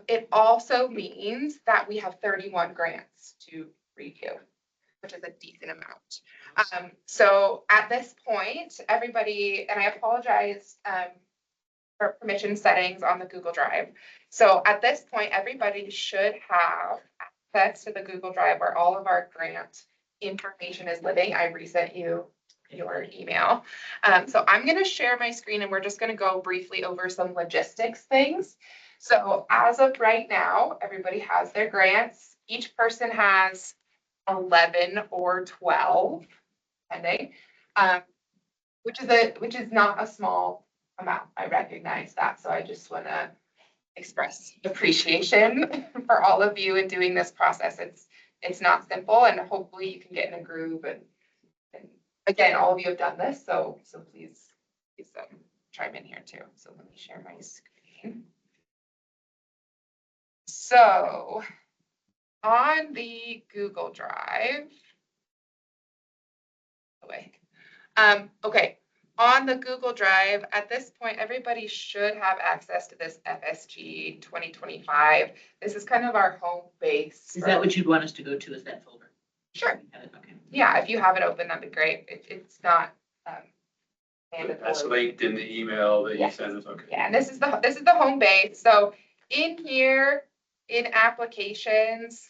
It also means that we have 31 grants to review, which is a decent amount. So at this point, everybody, and I apologize for permission settings on the Google Drive. So at this point, everybody should have access to the Google Drive where all of our grant information is living. I resent you your email. So I'm going to share my screen and we're just going to go briefly over some logistics things. So as of right now, everybody has their grants. Each person has 11 or 12, depending, which is not a small amount. I recognize that. So I just want to express appreciation for all of you in doing this process. It's not simple, and hopefully you can get in a groove. And again, all of you have done this, so please chime in here too. So let me share my screen. So on the Google Drive, okay, on the Google Drive, at this point, everybody should have access to this FSG 2025. This is kind of our home base. Is that what you'd want us to go to, is that folder? Sure. Okay. Yeah, if you have it open, that'd be great. It's not, That's mandatory. linked in the email that you Yes. sent us, okay. Yeah, and this is the home base. So in here, in applications,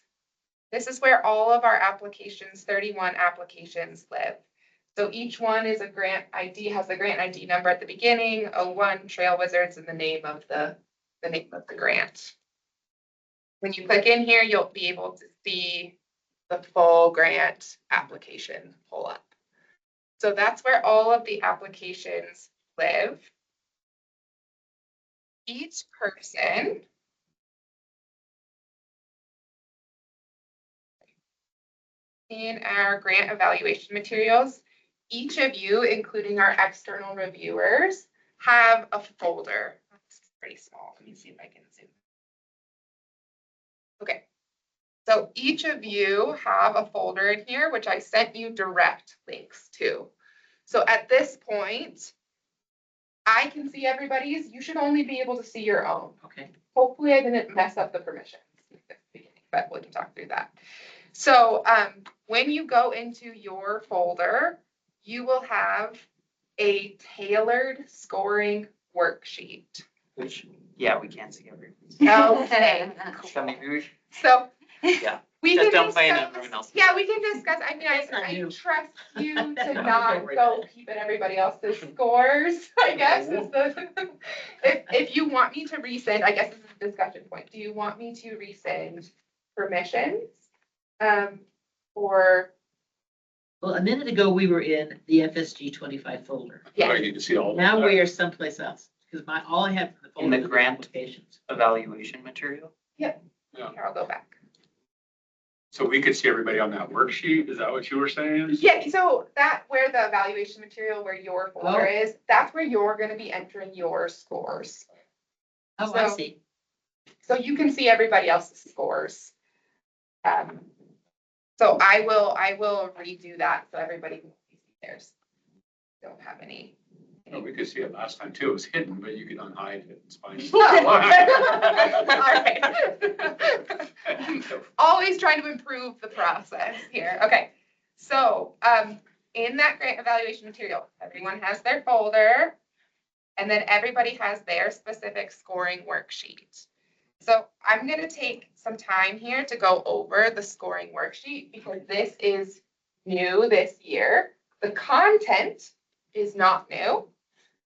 this is where all of our applications, 31 applications live. So each one is a grant ID, has the grant ID number at the beginning, 01 Trail Wizards, and the name of the grant. When you click in here, you'll be able to see the full grant application pull up. So that's where all of the applications live. Each person in our grant evaluation materials, each of you, including our external reviewers, have a folder. It's pretty small. Let me see if I can zoom. Okay. So each of you have a folder in here, which I sent you direct links to. So at this point, I can see everybody's. You should only be able to see your own. Okay. Hopefully I didn't mess up the permissions at the beginning, but we can talk through that. So when you go into your folder, you will have a tailored scoring worksheet. Which, yeah, we can see everything. Okay. So maybe we should, So yeah, we just can don't play in discuss- everyone else. Yeah, we can discuss. I mean, That's not I new. trust you to That's not not go keep it everybody else's scores, I guess is the. If you want me to resend, I guess this is a discussion point. Do you want me to resend permissions? Or, Well, a minute ago, we were in the FSG 25 folder. Oh, yeah, you can see all. Now we are someplace else, because all I have in the In folder the is grant? applications. Evaluation material. here, Yeah. I'll go back. So we could see everybody on that worksheet, is that what you were saying? Yeah, so that where the evaluation material, where your folder Oh. is, that's where you're gonna be entering your scores. Oh, I So- see. So you can see everybody else's scores. So I will redo that so everybody can see theirs. Don't have any. Oh, we could see it last time too, it was hidden, but you could unhide it, it's fine. All right. Always trying to improve the process here. Okay, so in that grant evaluation material, everyone has their folder. And then everybody has their specific scoring worksheet. So I'm gonna take some time here to go over the scoring worksheet because this is new this year. The content is not new.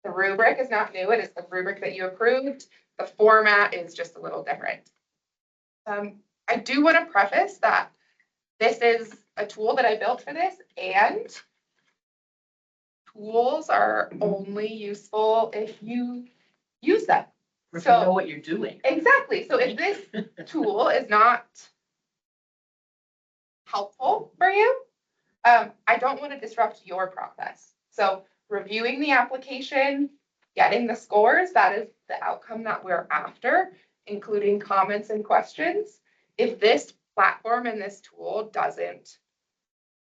The rubric is not new. It is the rubric that you approved. The format is just a little different. I do want to preface that this is a tool that I built for this, and tools are only useful if you use them. Or if you know So, what you're doing. exactly. So if this tool is not helpful for you, I don't want to disrupt your process. So reviewing the application, getting the scores, that is the outcome that we're after, including comments and questions. If this platform and this tool doesn't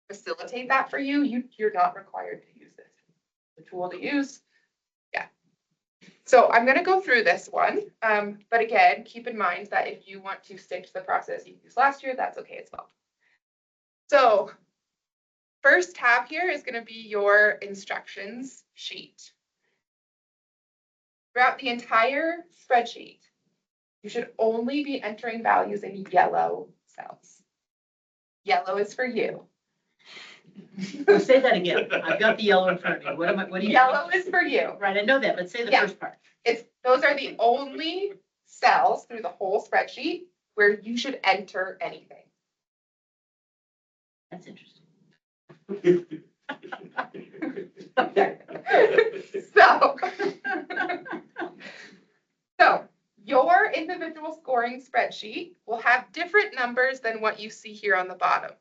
facilitate that for you, you're not required to use this. The tool to use. Yeah. So I'm going to go through this one. But again, keep in mind that if you want to stick to the process you used last year, that's okay as well. So first tab here is going to be your instructions sheet. Throughout the entire spreadsheet, you should only be entering values in yellow cells. Yellow is for you. Well, say that again. I've got the yellow in front of me. What do you? Yellow is for you. Right, I know that, but say the Yeah. first part. Those are the only cells through the whole spreadsheet where you should enter anything. That's interesting. So your individual scoring spreadsheet will have different numbers than what you see here on the bottom.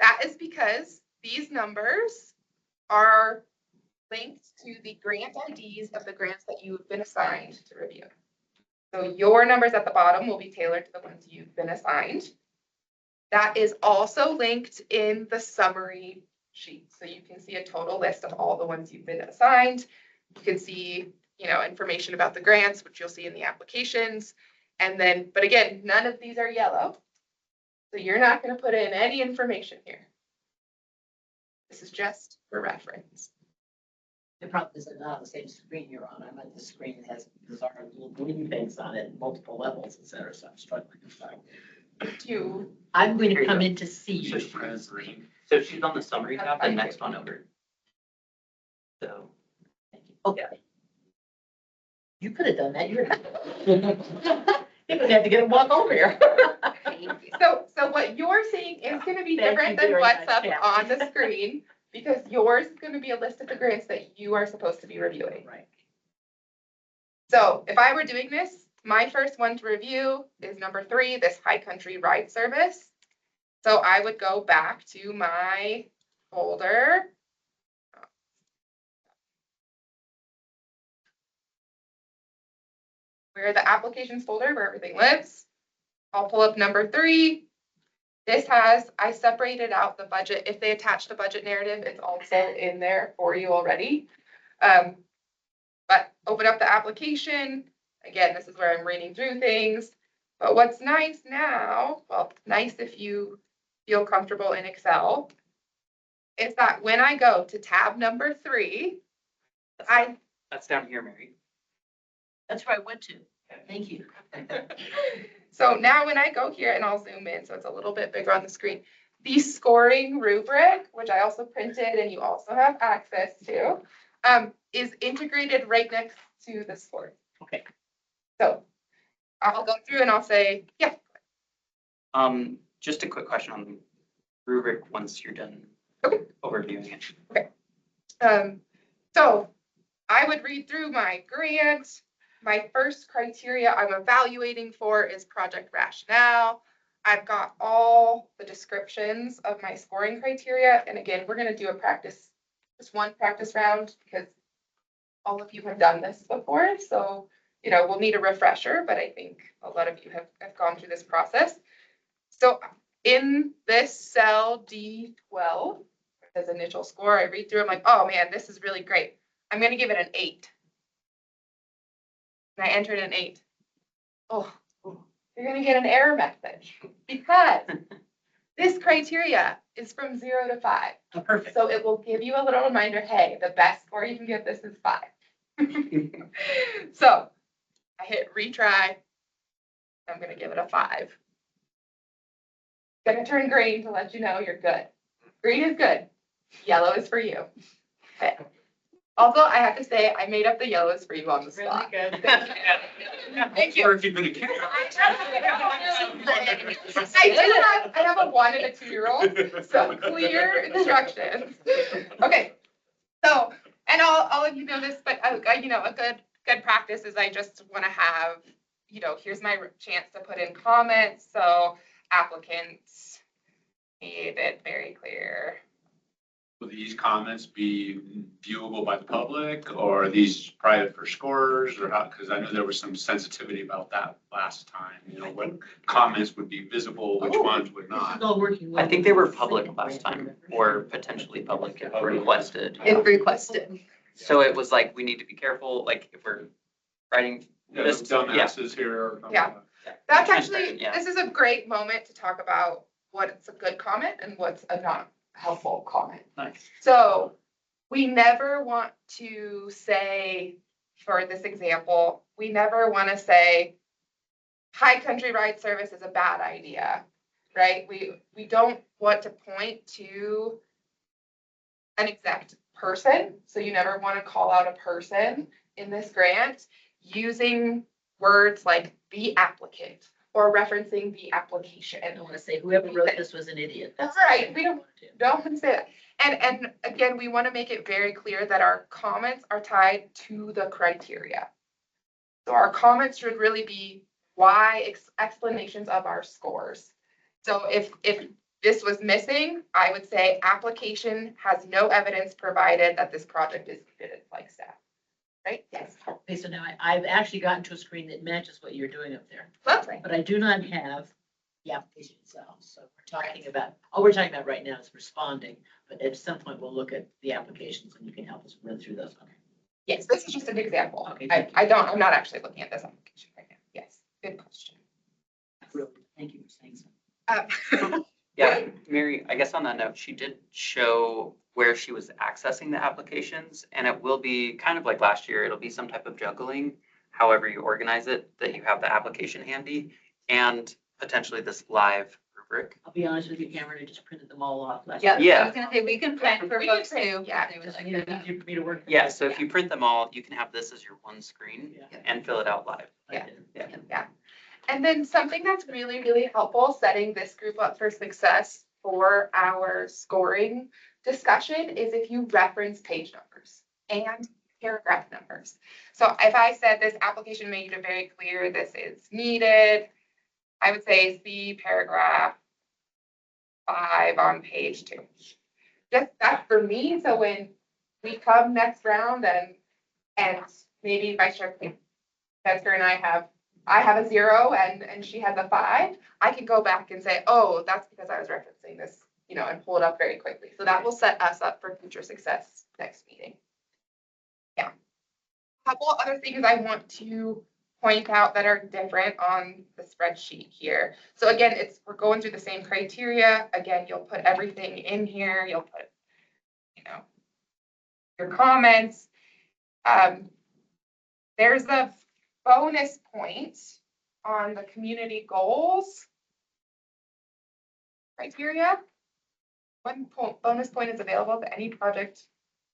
That is because these numbers are linked to the grant IDs of the grants that you've been assigned to review. So your numbers at the bottom will be tailored to the ones you've been assigned. That is also linked in the summary sheet. So you can see a total list of all the ones you've been assigned. You can see, information about the grants, which you'll see in the applications. And then, but again, none of these are yellow. So you're not gonna put in any information here. This is just for reference. The problem is they're not on the same screen you're on. I'm at the screen that has bizarre little green things on it, multiple levels, et cetera, so I'm struggling to find. I'm going Here to you come go. in to see you. So she's on the summary tab, the next one over. So, Okay. You could have done that. You're. You would have to get a walk over here. So what you're seeing is gonna be Thank different you than very what's much, up Pam. on the screen, because yours is gonna be a list of the grants that you are supposed to be reviewing. Right. So if I were doing this, my first one to review is number 3, this high country ride service. So I would go back to my folder. Where the applications folder, where everything lives. I'll pull up number 3. This has, I separated out the budget. If they attach the budget narrative, it's also in there for you already. But open up the application. Again, this is where I'm reading through things. But what's nice now, well, nice if you feel comfortable in Excel, is that when I go to tab number 3, that's down here, Mary. That's where I went to. Thank you. So now when I go here, and I'll zoom in so it's a little bit bigger on the screen, the scoring rubric, which I also printed and you also have access to, is integrated right next to the score. Okay. So I'll go through and I'll say, yeah. Just a quick question on the rubric once you're done Okay. overviewing it. So I would read through my grant. My first criteria I'm evaluating for is project rationale. I've got all the descriptions of my scoring criteria. And again, we're going to do a practice, just one practice round, because all of you have done this before. So, we'll need a refresher, but I think a lot of you have gone through this process. So in this cell D12, as initial score, I read through, I'm like, oh man, this is really great. I'm going to give it an 8. And I entered an 8. Oh, you're going to get an error message because this criteria is from 0 to 5. Oh, perfect. So it will give you a little reminder, hey, the best score you can get this is 5. So I hit retry. I'm going to give it a 5. Going to turn green to let you know you're good. Green is good. Yellow is for you. Okay. Also, I have to say, I made up the yellows for you on the spot. Really good. Thank you. Or if you've been a kid. I have a 1 and a 2-year-old, so clear instructions. Okay, so, and all of you know this, but a good practice is I just want to have, here's my chance to put in comments. So applicants made it very clear. Will these comments be viewable by the public, or are these private for scorers, or how? Because I know there was some sensitivity about that last time, what comments would be visible, which ones would This is not. all working well. I think they were public last time, or potentially public if requested. If requested. So it was like, we need to be careful, like if we're writing Yeah, this, dumbasses here. Or Yeah. That's actually, Transparent, yeah. this is a great moment to talk about what's a good comment and what's a not helpful comment. Nice. So we never want to say, for this example, we never want to say high country ride service is a bad idea, right? We don't want to point to an exact person. So you never want to call out a person in this grant using words like the applicant or referencing the application. I don't want to say whoever wrote this was an idiot. That's Right, we don't- want to do. Don't say that. And again, we want to make it very clear that our comments are tied to the criteria. So our comments should really be why explanations of our scores. So if this was missing, I would say application has no evidence provided that this project is needed at Flagstaff. Right? Yes. Okay, so now I've actually gotten to a screen that matches what you're doing up there, Lovely. but I do not have the application itself. So we're talking about, all we're talking about right now is responding, but at some point we'll look at the applications and you can help us run through those. Okay. Yes, this is just an example. Okay. I'm not actually looking at this application right now. Yes, good question. Really, thank you for saying so. Yeah, Mary, I guess on that note, she did show where she was accessing the applications, and it will be kind of like last year, it'll be some type of juggling, however you organize it, that you have the application handy, and potentially this live rubric. I'll be honest with you, Cameron, I just printed them all off last Yeah, year. I was gonna say, we can plan for We can folks print, too. yeah, They would Just like made it that. easier for me to work. with. Yeah, so if you print them all, you can have this as your one screen Yeah. and fill it out live. I did. And then something that's really, really helpful, setting this group up for success for our scoring discussion is if you reference page numbers and paragraph numbers. So if I said this application made it very clear this is needed, I would say see paragraph 5 on page 2. Just that's for me, so when we come next round and maybe Vice Chair Metzger and I have a 0 and she has a 5, I can go back and say, oh, that's because I was referencing this, and pull it up very quickly. So that will set us up for future success next meeting. Yeah. A couple other things I want to point out that are different on the spreadsheet here. So again, we're going through the same criteria. Again, you'll put everything in here. You'll put, your comments. There's a bonus point on the community goals criteria. One bonus point is available to any project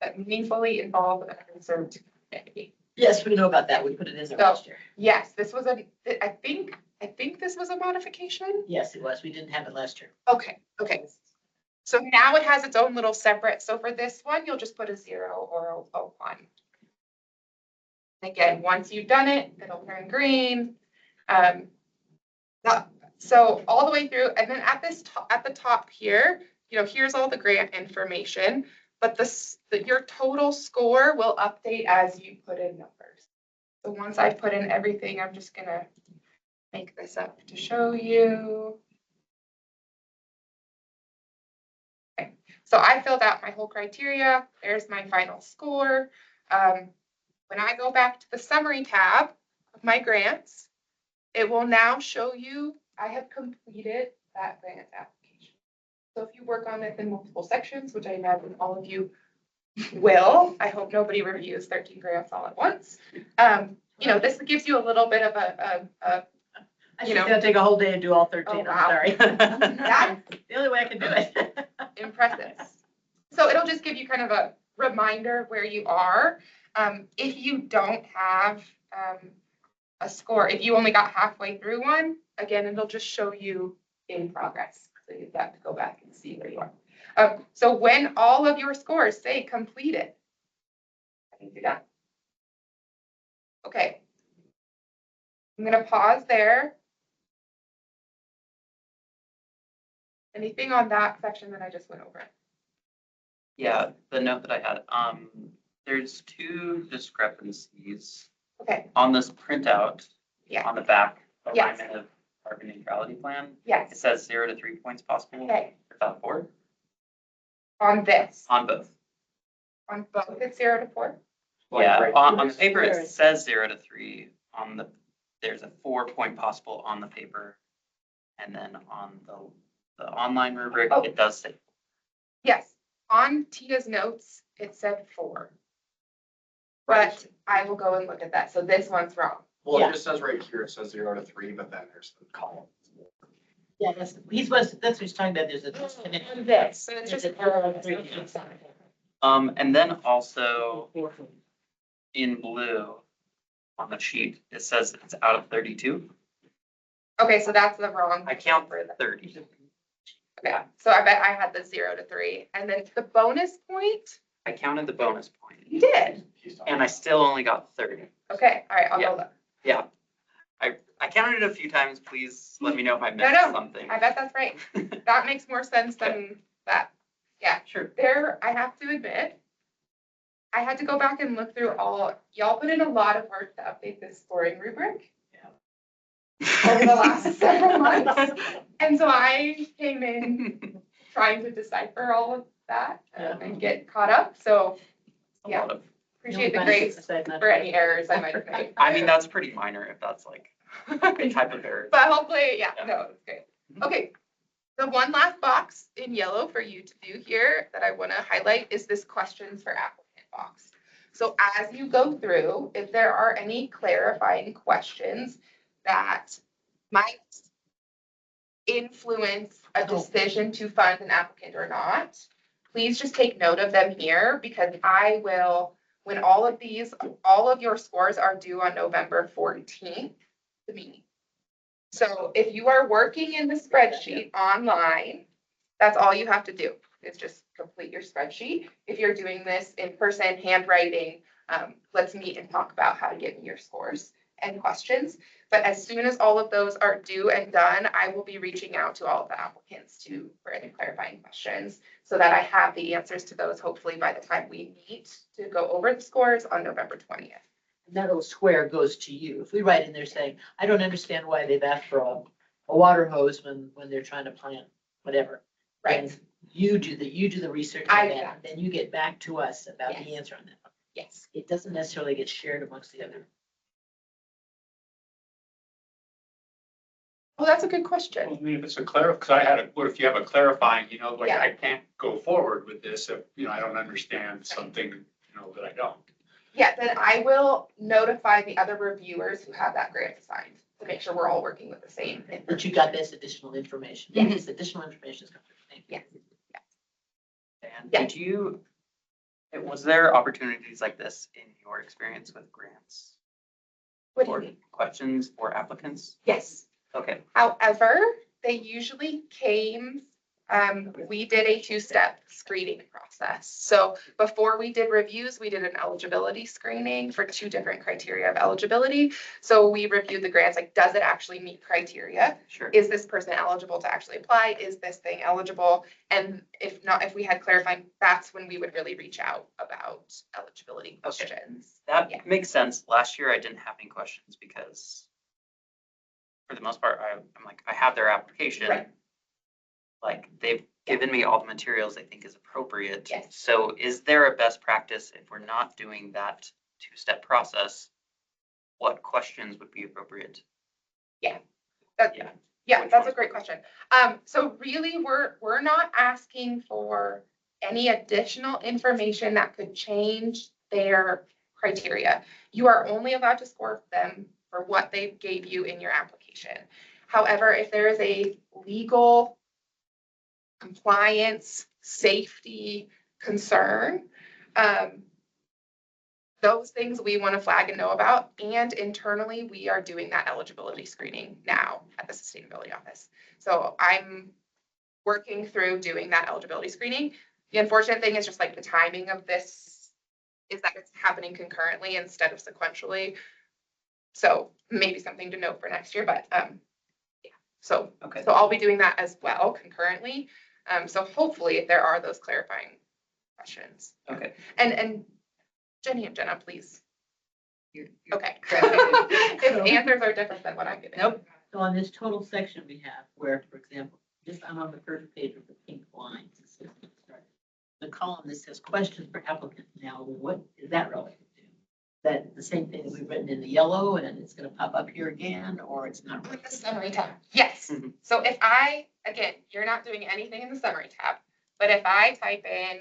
that meaningfully involves an underserved community. Yes, we know about that. We put it in there So- last year. Yes, this was I think this was a modification. Yes, it was. We didn't have it last year. Okay. So now it has its own little separate, so for this one, you'll just put a 0 or a 1. Again, once you've done it, it'll turn green. So all the way through, and then at the top here, here's all the grant information, but your total score will update as you put in numbers. So once I put in everything, I'm just gonna make this up to show you. Okay, so I filled out my whole criteria. There's my final score. When I go back to the summary tab of my grants, it will now show you I have completed that grant application. So if you work on it in multiple sections, which I imagine all of you will, I hope nobody reviews 13 grants all at once. This gives you a little bit of I think it'll take a whole day to do all 13. Oh, I'm wow. sorry. That's The only way I can do it. impressive. So it'll just give you kind of a reminder of where you are. If you don't have a score, if you only got halfway through one, again, it'll just show you in progress. So you've got to go back and see where you are. So when all of your scores say completed, I think you're done. Okay. I'm gonna pause there. Anything on that section that I just went over? Yeah, the note that I had, there's 2 discrepancies Okay, on this printout. Yeah. On the back, Yes. alignment of carbon neutrality plan. It yes, says 0 to 3 points possible. okay, Is that 4? on this, On both. on both, it's 0 to 4. Yeah, right on the here. paper, it says 0 to 3. There's a 4-point possible on the paper. And then on the online rubric, Oh. it does say, Yes, on Tia's notes, it said 4. But I will go and look at that, so this one's wrong. Well, Yeah. it just says right here, it says 0 to 3, but then there's the column. Yeah, that's what he's talking about. There's a disconnect. On this, so it's There's just. an error on 3. and then also in blue on the sheet, it says it's out of 32. Okay, so that's the wrong. I count for that. 30. Okay, so I bet I had the 0 to 3, and then the bonus point, I counted the bonus point, you did. He's talking and I still only got 30. Okay, all right, I'll Yeah. go look. Yeah. I counted it a few times. Please let me know if I missed No. something. I bet that's right. That makes more sense than that. Sure. There, I have to admit, I had to go back and look through y'all put in a lot of work to update this scoring rubric over the last several months. And so I came in trying to decipher all of that and get caught up. So A Yeah. lot of, appreciate the grace for any errors I might have made. I mean, that's pretty minor if that's like a type of error. But hopefully, no, it's great. Okay, The one last box in yellow for you to do here that I want to highlight is this questions for applicant box. So as you go through, if there are any clarifying questions that might influence a decision to fund an applicant or not, please just take note of them here, because I will, when all of your scores are due on November 14th to me. So if you are working in the spreadsheet online, that's all you have to do, is just complete your spreadsheet. If you're doing this in person, handwriting, let's meet and talk about how to get me your scores and questions. But as soon as all of those are due and done, I will be reaching out to all of the applicants for any clarifying questions, so that I have the answers to those hopefully by the time we meet to go over the scores on November 20th. And that little square goes to you. If we write in there saying, I don't understand why they've asked for a water hose when they're trying to plant whatever. Right. then you do the research I on do that, that. then you get back to us about the Yes. answer on that. Yes. It doesn't necessarily get shared amongst the other. Well, that's a good Well, question. I mean, if it's because I had what if you have a clarifying, like, Yeah. I can't go forward with this if, I don't understand something, that I don't. Yeah, then I will notify the other reviewers who have that grant assigned to make sure we're all working with the same. But you got this additional information. Yes. This additional information is coming. Thank you. Yes. And Yeah. was there opportunities like this in your experience with grants What do you or mean? questions for applicants? Yes. Okay, However, they usually came, we did a two-step screening process. So before we did reviews, we did an eligibility screening for 2 different criteria of eligibility. So we reviewed the grants, like, does it actually meet criteria? sure. Is this person eligible to actually apply? Is this thing eligible? And if not, if we had clarifying, that's when we would really reach out about eligibility questions. That Yeah. makes sense. Last year I didn't have any questions because for the most part, I'm like, I have their application. Right. Like, they've given me all the materials they think is appropriate. Yes. So is there a best practice if we're not doing that 2-step process? What questions would be appropriate? That- Yeah. Yeah, Which that's a ones? great question. So really, we're not asking for any additional information that could change their criteria. You are only allowed to score them for what they gave you in your application. However, if there is a legal compliance, safety concern, those things we want to flag and know about. And internally, we are doing that eligibility screening now at the Sustainability Office. So I'm working through doing that eligibility screening. The unfortunate thing is just like the timing of this is that it's happening concurrently instead of sequentially. So maybe something to note for next year, but yeah. So Okay. I'll be doing that as well concurrently. So hopefully if there are those clarifying questions. Okay. And Jenny and Jenna, please. You're Okay. correct. If answers are different than what I'm giving. Nope. So on this total section we have, where, for example, just I'm on the first page with the pink lines. It says, the column that says questions for applicant. Now, what is that relative to? That the same thing that we've written in the yellow and it's gonna pop up here again, or it's not? With the summary tab, yes. Mhm. So if I, again, you're not doing anything in the summary tab, but if I type in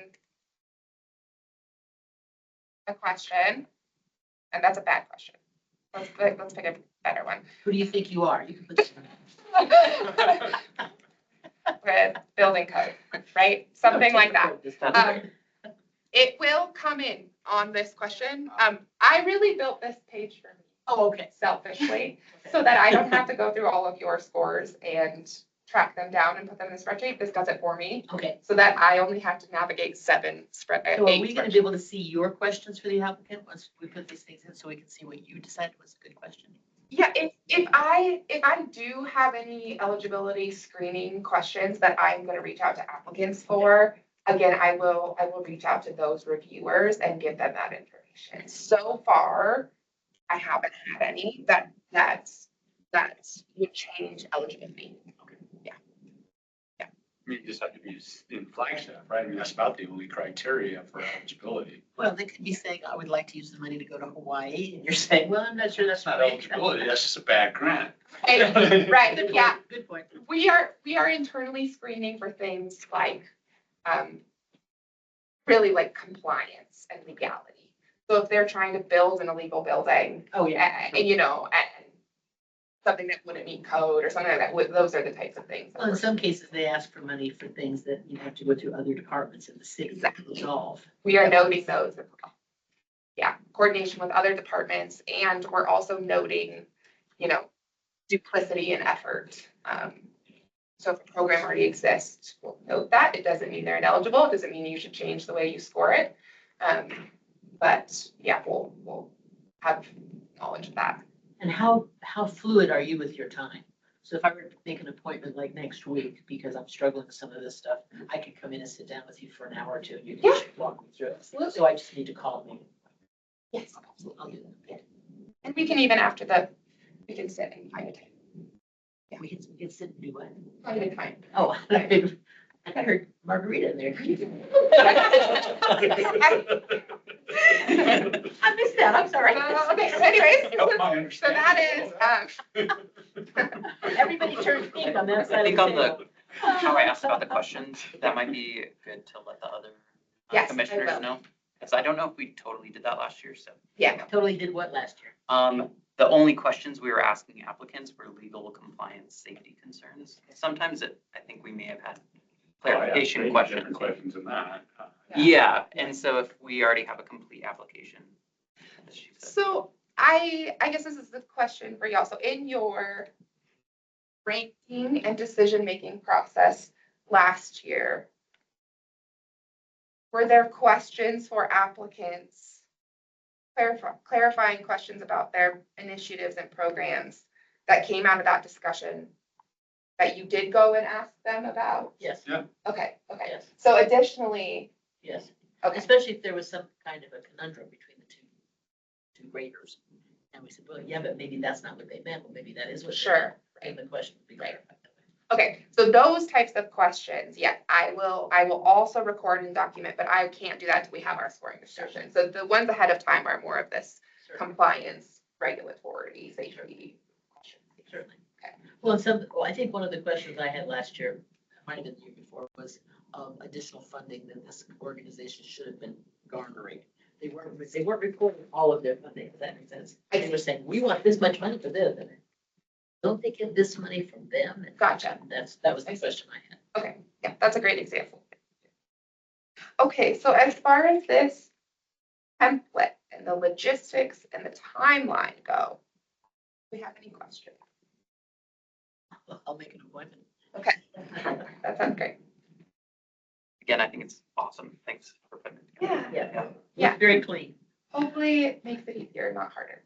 a question, and that's a bad question. Let's pick a better one. Who do you think you are? You can put this in. With building code, right? Something like that. This time. It will come in on this question. I really built this page for me Oh, okay. selfishly, so that I don't have to go through all of your scores and track them down and put them in a spreadsheet. This does it for me, Okay. so that I only have to navigate 7 So are 8 we gonna be spreadsheets. able to see your questions for the applicant once we put these things in so we can see what you decided was a good question? Yeah, if I do have any eligibility screening questions that I'm gonna reach out to applicants for, again, I will reach out to those reviewers and give them that information. So far, I haven't had any that would change eligibility. mean, you just have to be in Flagstaff, right? I mean, that's about the only criteria for eligibility. Well, they could be saying, I would like to use the money to go to Hawaii, and you're saying, well, I'm not sure that's It's not right. eligibility, that's just a bad grant. And- Good Right, point, yeah, Good point. we are internally screening for things like, really like compliance and legality. So if they're trying to build an illegal building, Oh, yeah. you know, and something that wouldn't meet code or something like that, those are the types of things. that Well, in we're- some cases, they ask for money for things that you have to go through other departments in the city to Exactly. resolve. We are noting those as well. Yeah, coordination with other departments, and we're also noting, you know, duplicity and effort. So if a program already exists, we'll note that. It doesn't mean they're ineligible. It doesn't mean you should change the way you score it. But yeah, we'll have knowledge of that. And how fluid are you with your time? So if I were to make an appointment like next week, because I'm struggling with some of this stuff, I could come in and sit down with you for an hour or two and you can just walk me through it. Absolutely. So I just need to call me. Yes, I'll do that. and we can even we can sit and find a time. We can sit and do what? Find a time. Oh, I heard margarita in there. I missed that, I'm sorry. Okay, so anyways, Help my so that understanding. is, Everybody turned pink on that I side of think the on the, table. how I asked about the questions, that might be good to let the other Yes, I commissioners will. know. Because I don't know if we totally did that last year, so. yeah, Totally did what last year? The only questions we were asking applicants were legal compliance, safety concerns. Sometimes I think we may have had clarification questions. Different questions than that. Yeah, and so if we already have a complete application. as she said. so I guess this is the question for y'all. So in your ranking and decision-making process last year, were there questions for applicants, clarifying questions about their initiatives and programs that came out of that discussion that you did go and ask them about? Yes, Okay, okay. yes, So additionally, yes. okay, Especially if there was some kind of a conundrum between the two graders. And we said, well, yeah, but maybe that's not what they meant, well, maybe that is what they meant. sure. And the question would be Right. clarified. Okay, so those types of questions, yeah, I will also record and document, but I can't do that until we have our scoring discussion. So the ones ahead of time are more of this Certainly, compliance, regulatory, safety questions. certainly. Okay. Well, I think one of the questions I had last year, might have been the year before, was additional funding that this organization should have been garnering. They weren't reporting all of their funding, if that makes sense. They were saying, we want this much money for this, and don't they get this money from them? And Gotcha. that was the question I had. Okay, yeah, that's a great example. Okay, so as far as this template and the logistics and the timeline go, do we have any questions? I'll make an appointment. Okay, that sounds great. Again, I think it's awesome. Thanks for putting it together. Yeah. Yeah. Very clean. Hopefully it makes it easier, not harder.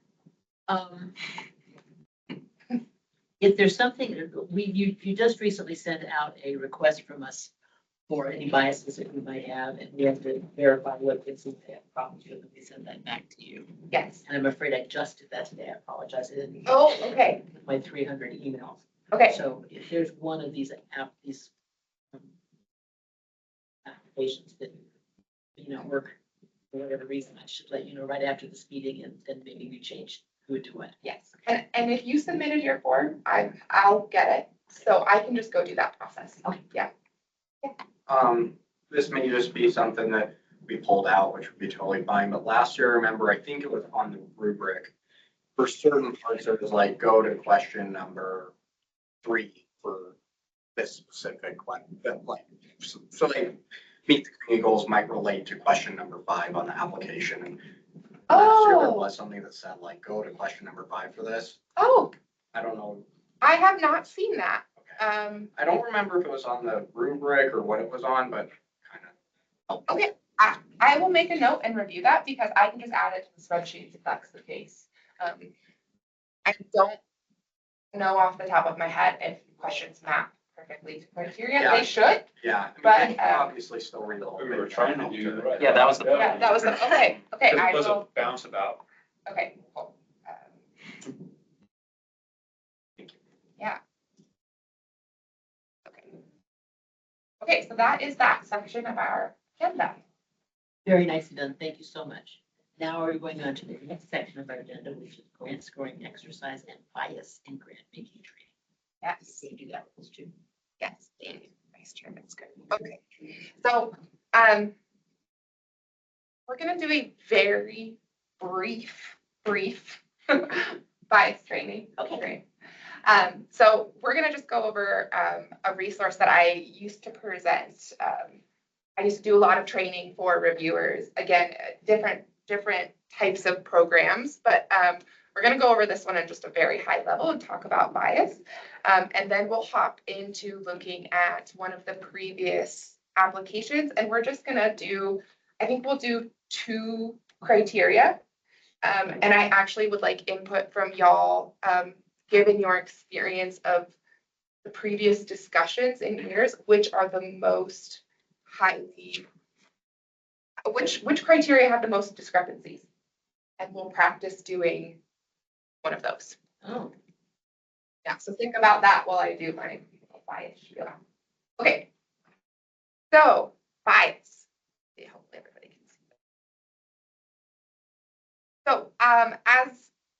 If there's something, you just recently sent out a request from us for any biases that we might have, and we have to verify what things we have problems with, and we send that back to you. Yes. And I'm afraid I just did that today. I apologize. I didn't. Oh, okay, My 300 emails. okay. So if there's one of these applications that, work for whatever reason, I should let you know right after this meeting, and then maybe we change who to what. Yes, and if you submitted your form, I'll get it, so I can just go do that process. Okay. Yeah. This may just be something that we pulled out, which would be totally fine, but last year, remember, I think it was on the rubric. For certain parts, it was like, go to question number 3 for this specific so like, meet the community goals might relate to question number 5 on the application. And last year, there Oh, was something that said like, go to question number 5 for this. oh, I don't know. I have not seen that. Okay. I don't remember if it was on the rubric or what it was on, but kind of. Okay, I will make a note and review that because I can just add it to the spreadsheet if that's the case. I don't know off the top of my head if questions map perfectly to criteria. Yeah. They should. Yeah, But, I mean, they can obviously still read the whole We thing. were trying to do right. Yeah, that was the- Yeah, that was the, okay, okay, Because I it doesn't will, bounce about. okay, cool. Yeah. Okay. Okay, so that is that section of our agenda. Very nicely done. Thank you so much. Now we're going on to the next section of our agenda, which is grant scoring exercise and bias in grant making training. Yes. So you do that with us too. Yes, thank you, Vice Chair, that's good. Okay, so, we're gonna do a very brief bias training. Okay. Great. So we're gonna just go over, a resource that I used to present. I used to do a lot of training for reviewers, again, different types of programs, but, we're gonna go over this one at just a very high level and talk about bias. And then we'll hop into looking at one of the previous applications, and we're just gonna do, I think we'll do 2 criteria. And I actually would like input from y'all, given your experience of the previous discussions in years, which are the most highly, which criteria have the most discrepancies? And we'll practice doing one of those. Oh, Yeah, so think about that while I do my bias spiel. Okay. So, bias. Yeah, hopefully everybody can see that. So,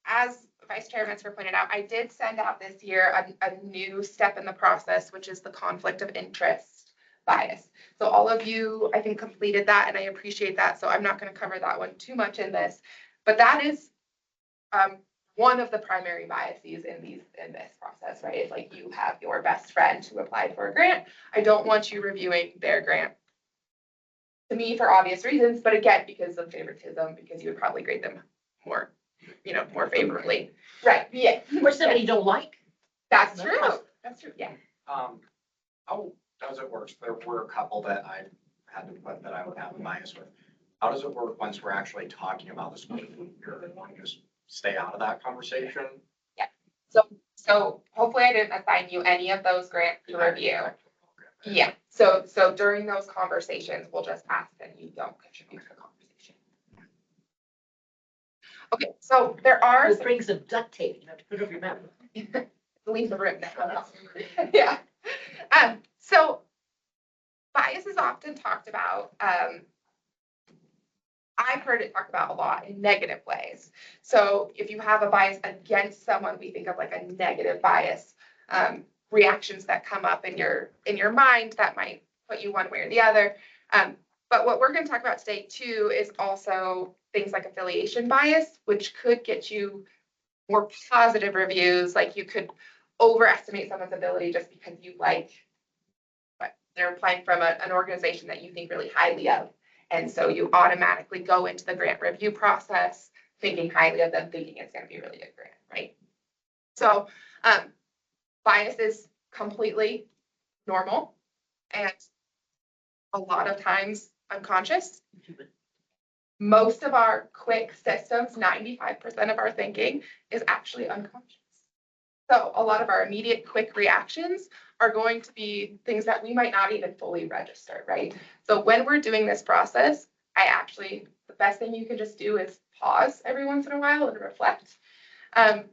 as Vice Chair Metzger pointed out, I did send out this year a new step in the process, which is the conflict of interest bias. So all of you, I think, completed that, and I appreciate that. So I'm not going to cover that one too much in this, but that is one of the primary biases in this process, right? It's like you have your best friend who applied for a grant. I don't want you reviewing their grant, to me, for obvious reasons, but again, because of favoritism, because you would probably grade them more, more favorably. Right, yeah. or somebody you don't like. That's true. That's true, yeah. How does it work? There were a couple that I had to put that I would have a bias with. How does it work once we're actually talking about this? You're want to just stay out of that conversation? So hopefully I didn't assign you any of those grants to review. Yeah, so during those conversations, we'll just ask that you don't contribute to the conversation. Okay, so there are. Or bring some duct tape, you have to put it over your mouth. Leave the room now. Yeah. So bias is often talked about, I've heard it talked about a lot in negative ways. So if you have a bias against someone, we think of like a negative bias, reactions that come up in your mind that might put you one way or the other. But what we're going to talk about today too is also things like affiliation bias, which could get you more positive reviews. Like you could overestimate someone's ability just because you like what they're applying from an organization that you think really highly of. And so you automatically go into the grant review process thinking highly of them, thinking it's going to be a really good grant, right? So bias is completely normal and a lot of times unconscious. Most of our quick systems, 95% of our thinking is actually unconscious. So a lot of our immediate quick reactions are going to be things that we might not even fully register, right? So when we're doing this process, the best thing you can just do is pause every once in a while and reflect.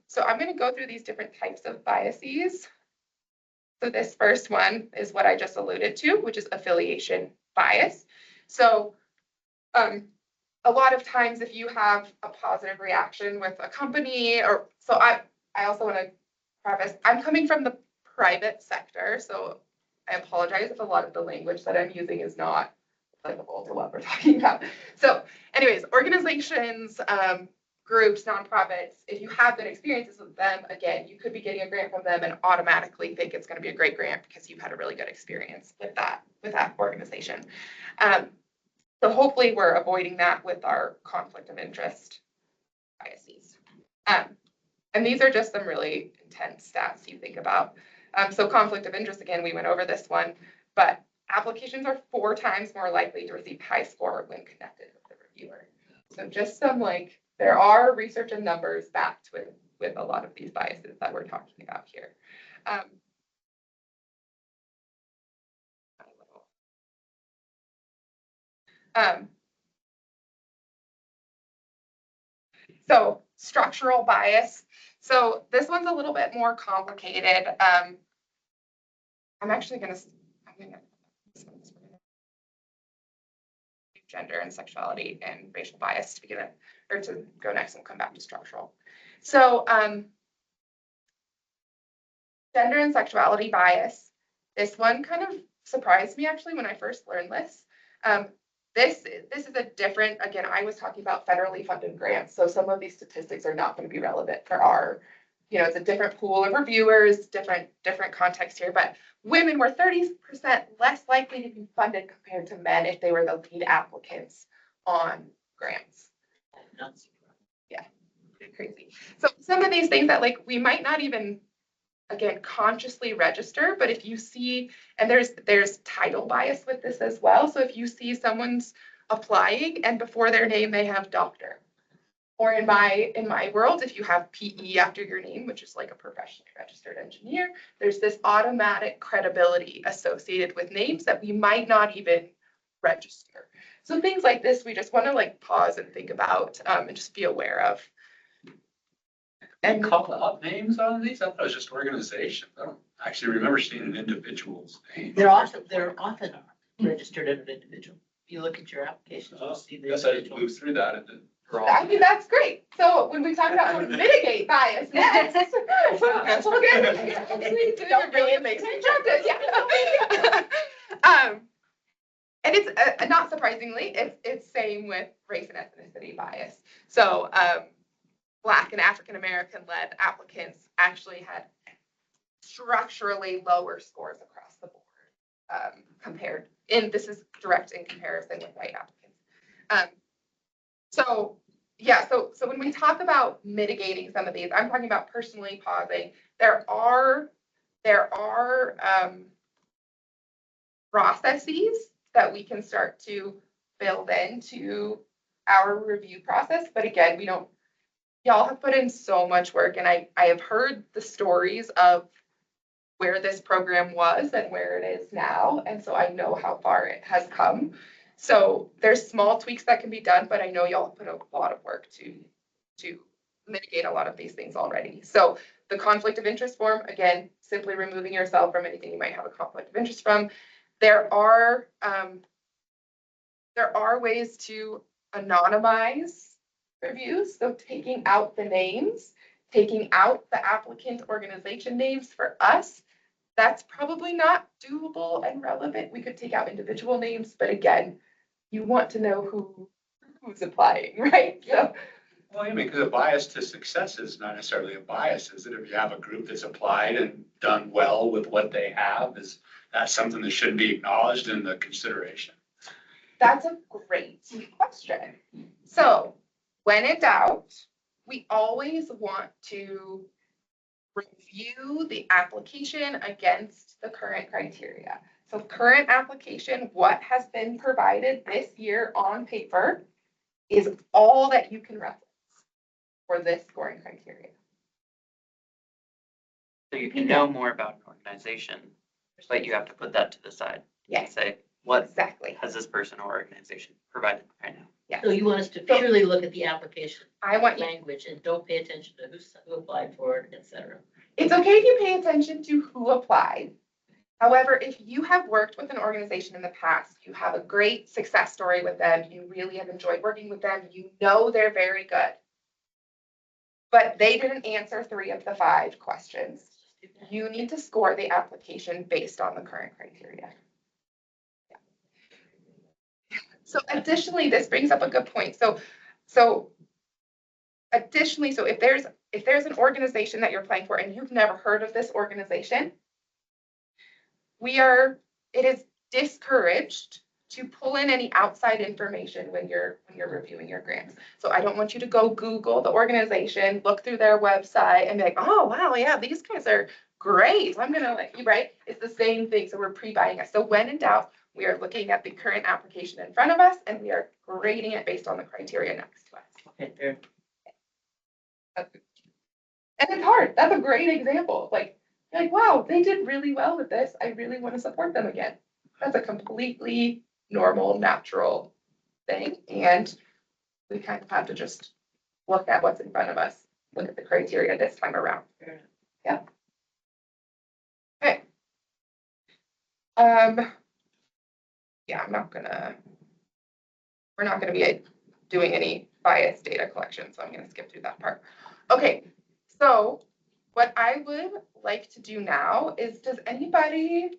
So I'm going to go through these different types of biases. So this first one is what I just alluded to, which is affiliation bias. So a lot of times if you have a positive reaction with a company, or so I also want to preface, I'm coming from the private sector, so I apologize if a lot of the language that I'm using is not applicable to what we're talking about. So anyways, organizations, groups, nonprofits, if you have good experiences with them, again, you could be getting a grant from them and automatically think it's going to be a great grant because you've had a really good experience with that organization. So hopefully we're avoiding that with our conflict of interest biases. And these are just some really intense stats you think about. So conflict of interest, again, we went over this one, but applications are 4 times more likely to receive high score when connected with the reviewer. So just some there are research and numbers backed with a lot of these biases that we're talking about here. So structural bias. So this one's a little bit more complicated. I'm gonna gender and sexuality and racial bias to begin it, or to go next and we'll come back to structural. So gender and sexuality bias. This one kind of surprised me actually when I first learned this. This is a different, again, I was talking about federally funded grants, so some of these statistics are not going to be relevant for our, it's a different pool of reviewers, different context here, but women were 30% less likely to be funded compared to men if they were the lead applicants on grants. Yeah, crazy. So some of these things that like we might not even, again, consciously register, but if you see, and there's title bias with this as well. So if you see someone's applying and before their name they have doctor, or in my world, if you have PE after your name, which is like a professionally registered engineer, there's this automatic credibility associated with names that we might not even register. So things like this, we just want to like pause and think about and just be aware of. And call out names on these? I thought it was just organizations. I don't actually remember seeing an individual's name. They're often registered as an individual. If you look at your applications, you'll see the Guess I just individual. moved through that and then. I mean, that's great. So when we talk about how to mitigate bias next, we'll get don't really make me yeah. And it's not surprisingly, it's same with race and ethnicity bias. So Black and African American led applicants actually had structurally lower scores across the board compared, and this is direct in comparison with white applicants. So yeah, so when we talk about mitigating some of these, I'm talking about personally pausing. There are processes that we can start to build into our review process. But again, y'all have put in so much work, and I have heard the stories of where this program was and where it is now. And so I know how far it has come. So there's small tweaks that can be done, but I know y'all put a lot of work to mitigate a lot of these things already. So the conflict of interest form, again, simply removing yourself from anything you might have a conflict of interest from. There are ways to anonymize reviews. So taking out the names, taking out the applicant organization names for us, that's probably not doable and relevant. We could take out individual names, but again, you want to know who's applying, right? So, Well, I mean, because a bias to success is not necessarily a bias, is it? If you have a group that's applied and done well with what they have, is that something that should be acknowledged in the consideration? that's a great question. So when in doubt, we always want to review the application against the current criteria. So current application, what has been provided this year on paper is all that you can reference for this scoring criteria. So you can know more about an organization, but you have to put that to the side. And Yes, say, what exactly. has this person or organization provided right now? Yes. So you want us to purely look at the application I want you, language and don't pay attention to who applied for it, et cetera. it's okay if you pay attention to who applied. However, if you have worked with an organization in the past, you have a great success story with them, you really have enjoyed working with them, you know they're very good, but they didn't answer 3 of the 5 questions, you need to score the application based on the current criteria. So additionally, this brings up a good point. So additionally, so if there's an organization that you're applying for and you've never heard of this organization, it is discouraged to pull in any outside information when you're reviewing your grants. So I don't want you to go Google the organization, look through their website and be like, oh, wow, yeah, these guys are great. I'm going to let you, right? It's the same thing. So we're pre-buying it. So when in doubt, we are looking at the current application in front of us and we are grading it based on the criteria next to us. Okay, fair. And it's hard. That's a great example. Like, wow, they did really well with this. I really want to support them again. That's a completely normal, natural thing. And we kind of have to just look at what's in front of us, look at the criteria this time around. Yeah. Okay. Yeah, I'm not gonna we're not gonna be doing any bias data collection, so I'm gonna skip through that part. Okay, so what I would like to do now is, does anybody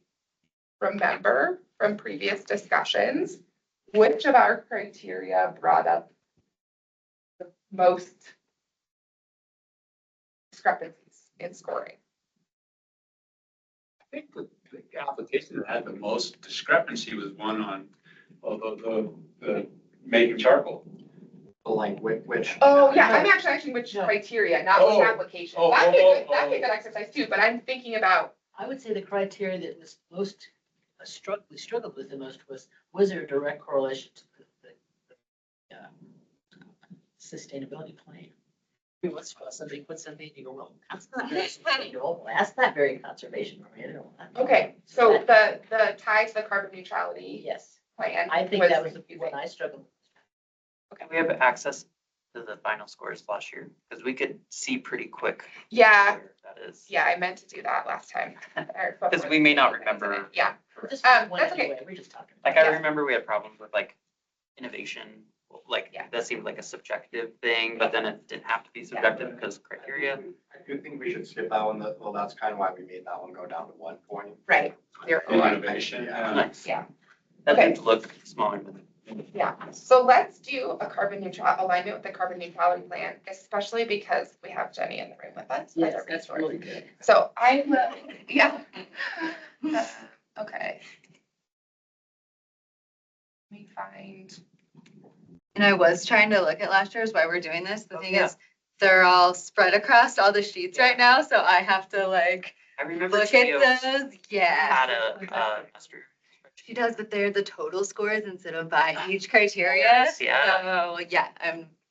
remember from previous discussions, which of our criteria brought up the most discrepancies in scoring? I think the application that had the most discrepancy was one on, the making charcoal. Like which. Oh, yeah, I'm actually asking which criteria, not which Oh. application. Oh, That'd be oh, good, that'd be a good exercise too, but I'm thinking about, I would say the criteria that was most, we struggled with the most was there a direct correlation to the sustainability plan? I mean, let's somebody put something in your, well, that's not very sustainable, that's not very conservation oriented. okay, so the tie to the carbon neutrality Yes, plan. I think that was the one I struggled with. Okay, we have access to the final scores last year, because we could see pretty quick Yeah, where that is. yeah, I meant to do that last time. Because we may not remember. Yeah, Just one that's okay. anyway, we're just talking. Like, I Yeah. remember we had problems with like innovation, like Yeah. that seemed like a subjective thing, but then it didn't have to be subjective because criteria. I do think we should skip that one, well, that's kind of why we made that one go down to 1 point. right, The innovation, Yeah. Nice. Yeah. That Okay. did look smaller than. yeah. So let's do a carbon neutral alignment with the carbon neutrality plan, especially because we have Jenny in the room with us. as a Yes, that's resource. really good. So I will, yeah. Okay. Let me find, And I was trying to look at last year's while we're doing this. The Oh, thing yeah. is, they're all spread across all the sheets right now, so I have to like I remember look Tio at those. Yeah. had a master. She does, but they're the total scores instead of by each criteria. Yes, yeah. So yeah,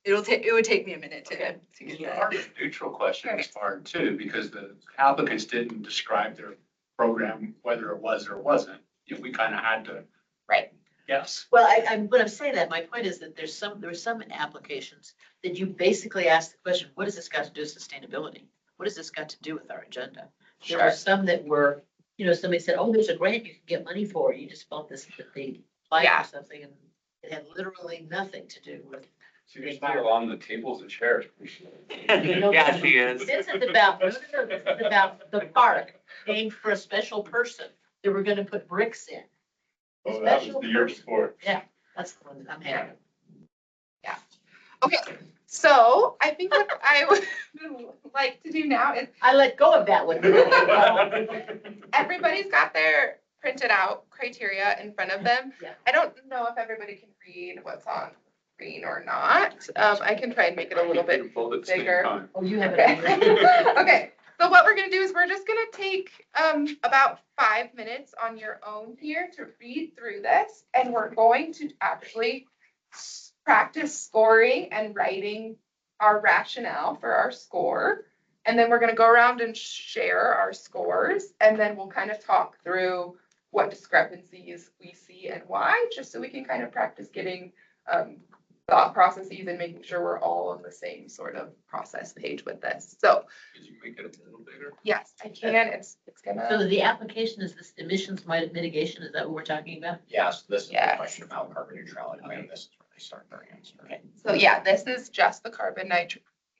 it would take me a minute to Okay. get The that. carbon neutral question was hard too, because the applicants didn't describe their program, whether it was or wasn't. You know, we kind of had to. Right. Yes. Well, when I'm saying that, my point is that there are some applications that you basically ask the question, what has this got to do with sustainability? What has this got to do with our agenda? There were sure, some that were, somebody said, oh, there's a grant you can get money for. You just felt this, that they applied Yeah. for something and it had literally nothing to do with. So you're still on the tables and chairs. Yeah, she is. This is about, this is about the park aimed for a special person that we're gonna put bricks in. Oh, that was the year before. That's the one that I'm having. okay, so I think what I would like to do now is, I let go of that one. everybody's got their printed out criteria in front of them. Yeah. I don't know if everybody can read what's on screen or not. I can try and make it a little bit Both at the same bigger. time. Oh, you have it. Okay. Okay, so what we're gonna do is we're just gonna take about 5 minutes on your own here to read through this, and we're going to actually practice scoring and writing our rationale for our score. And then we're gonna go around and share our scores, and then we'll kind of talk through what discrepancies we see and why, just so we can kind of practice getting thought processes and making sure we're all on the same sort of process page with this. So Could you make it a little bigger? yes, I can. It's So gonna, the application is this emissions mitigation, is that what we're talking about? Yes, this is the Yes. question about carbon neutrality, and this is where they start their answer. Okay. so yeah, this is just the carbon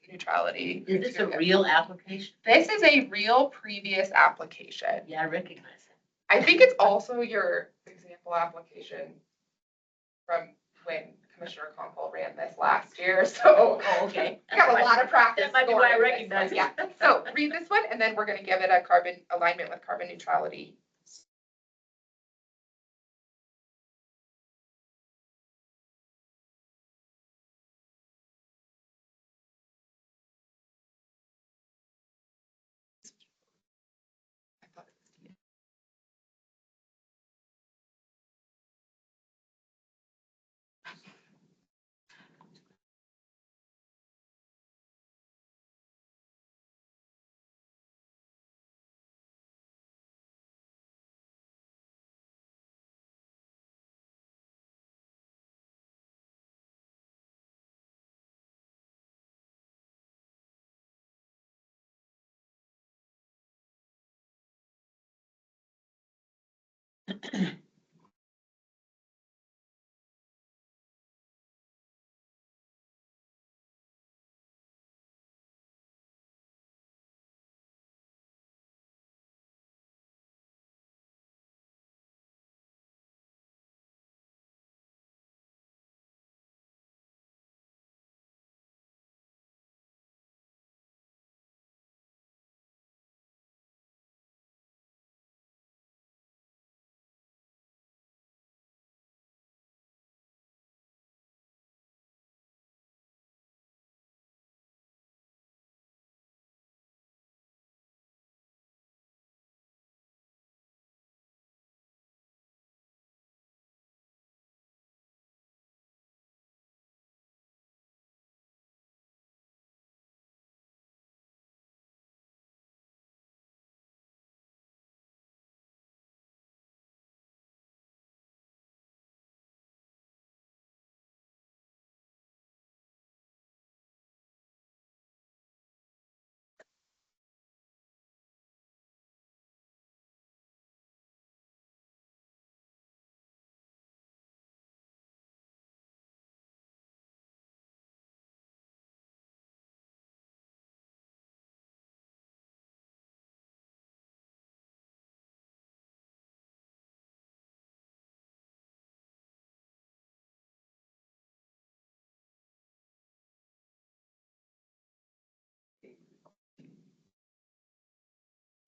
neutrality. Is this a criteria. real application? This is a real previous application. Yeah, I recognize it. I think it's also your example application from when Commissioner Conkle ran this last year, so. Oh, okay. I got a lot of practice. That might be why I scoring this recognize one. it. Yeah, so read this one, and then we're gonna give it a carbon alignment with carbon neutrality.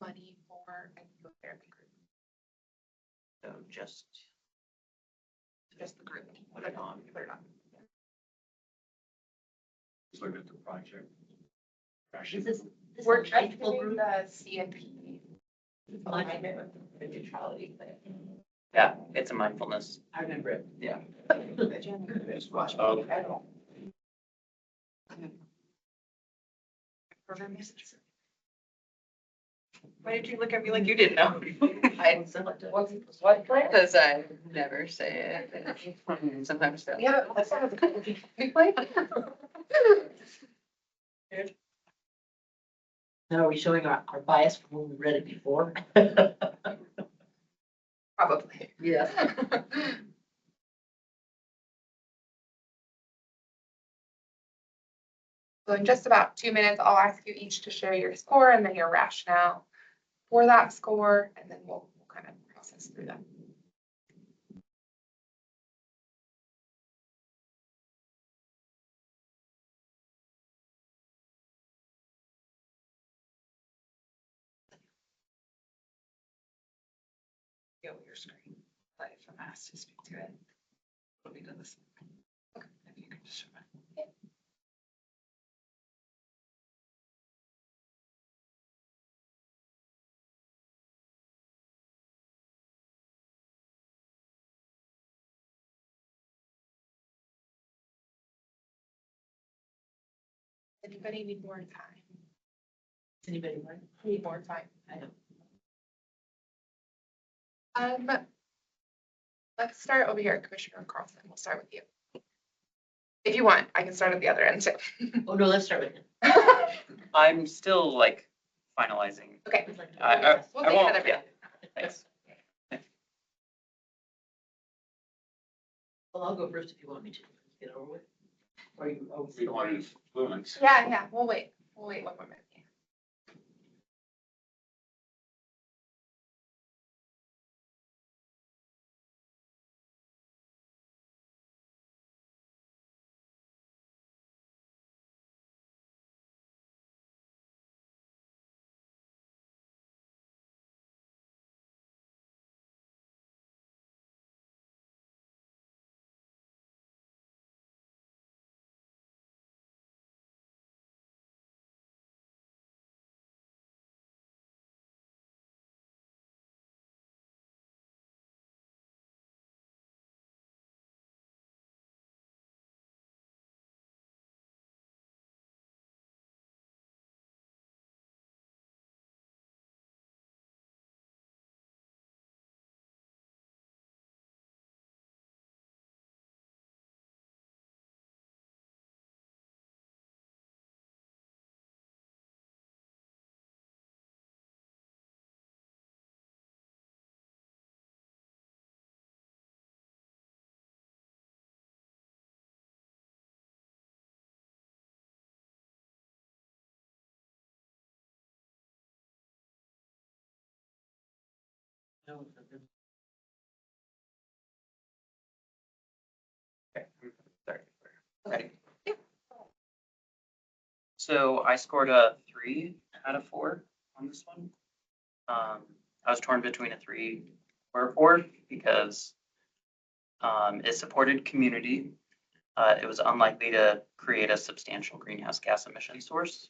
money for a youth therapy group? So just Just the group. put it on. Put it on. Just look at the project. Is this We're a just mindful doing group? the CNP. Alignment with the neutrality plan. Yeah, it's a mindfulness. I remember it. Yeah. Why did you look at me like you didn't know? What plan? Because I never say it. and Sometimes don't. Yeah, that sounds good. We played. Now, are we showing our bias from when we read it before? Probably. Yeah. So in just about 2 minutes, I'll ask you each to share your score and then your rationale for that score, and then we'll kind of process through them. Go your screen, but if I'm asked to speak to it, it'll be to this. Okay, if you can just show it. Anybody need more time? Anybody want? Need more time. I don't. Let's start over here, Commissioner Carlson. We'll start with you. If you want, I can start at the other end too. Oh, no, let's start with him. I'm still like finalizing. Okay, We'd like to- we'll I take won't- another minute. Thanks. Well, I'll go first if you want me to. Get it over with. Or you, oh, We want influence. Yeah, we'll wait. We'll wait 1 more minute. No, Okay, sorry. Ready? So I scored a 3 out of 4 on this one. I was torn between a 3 or a 4 because it supported community. It was unlikely to create a substantial greenhouse gas emission source.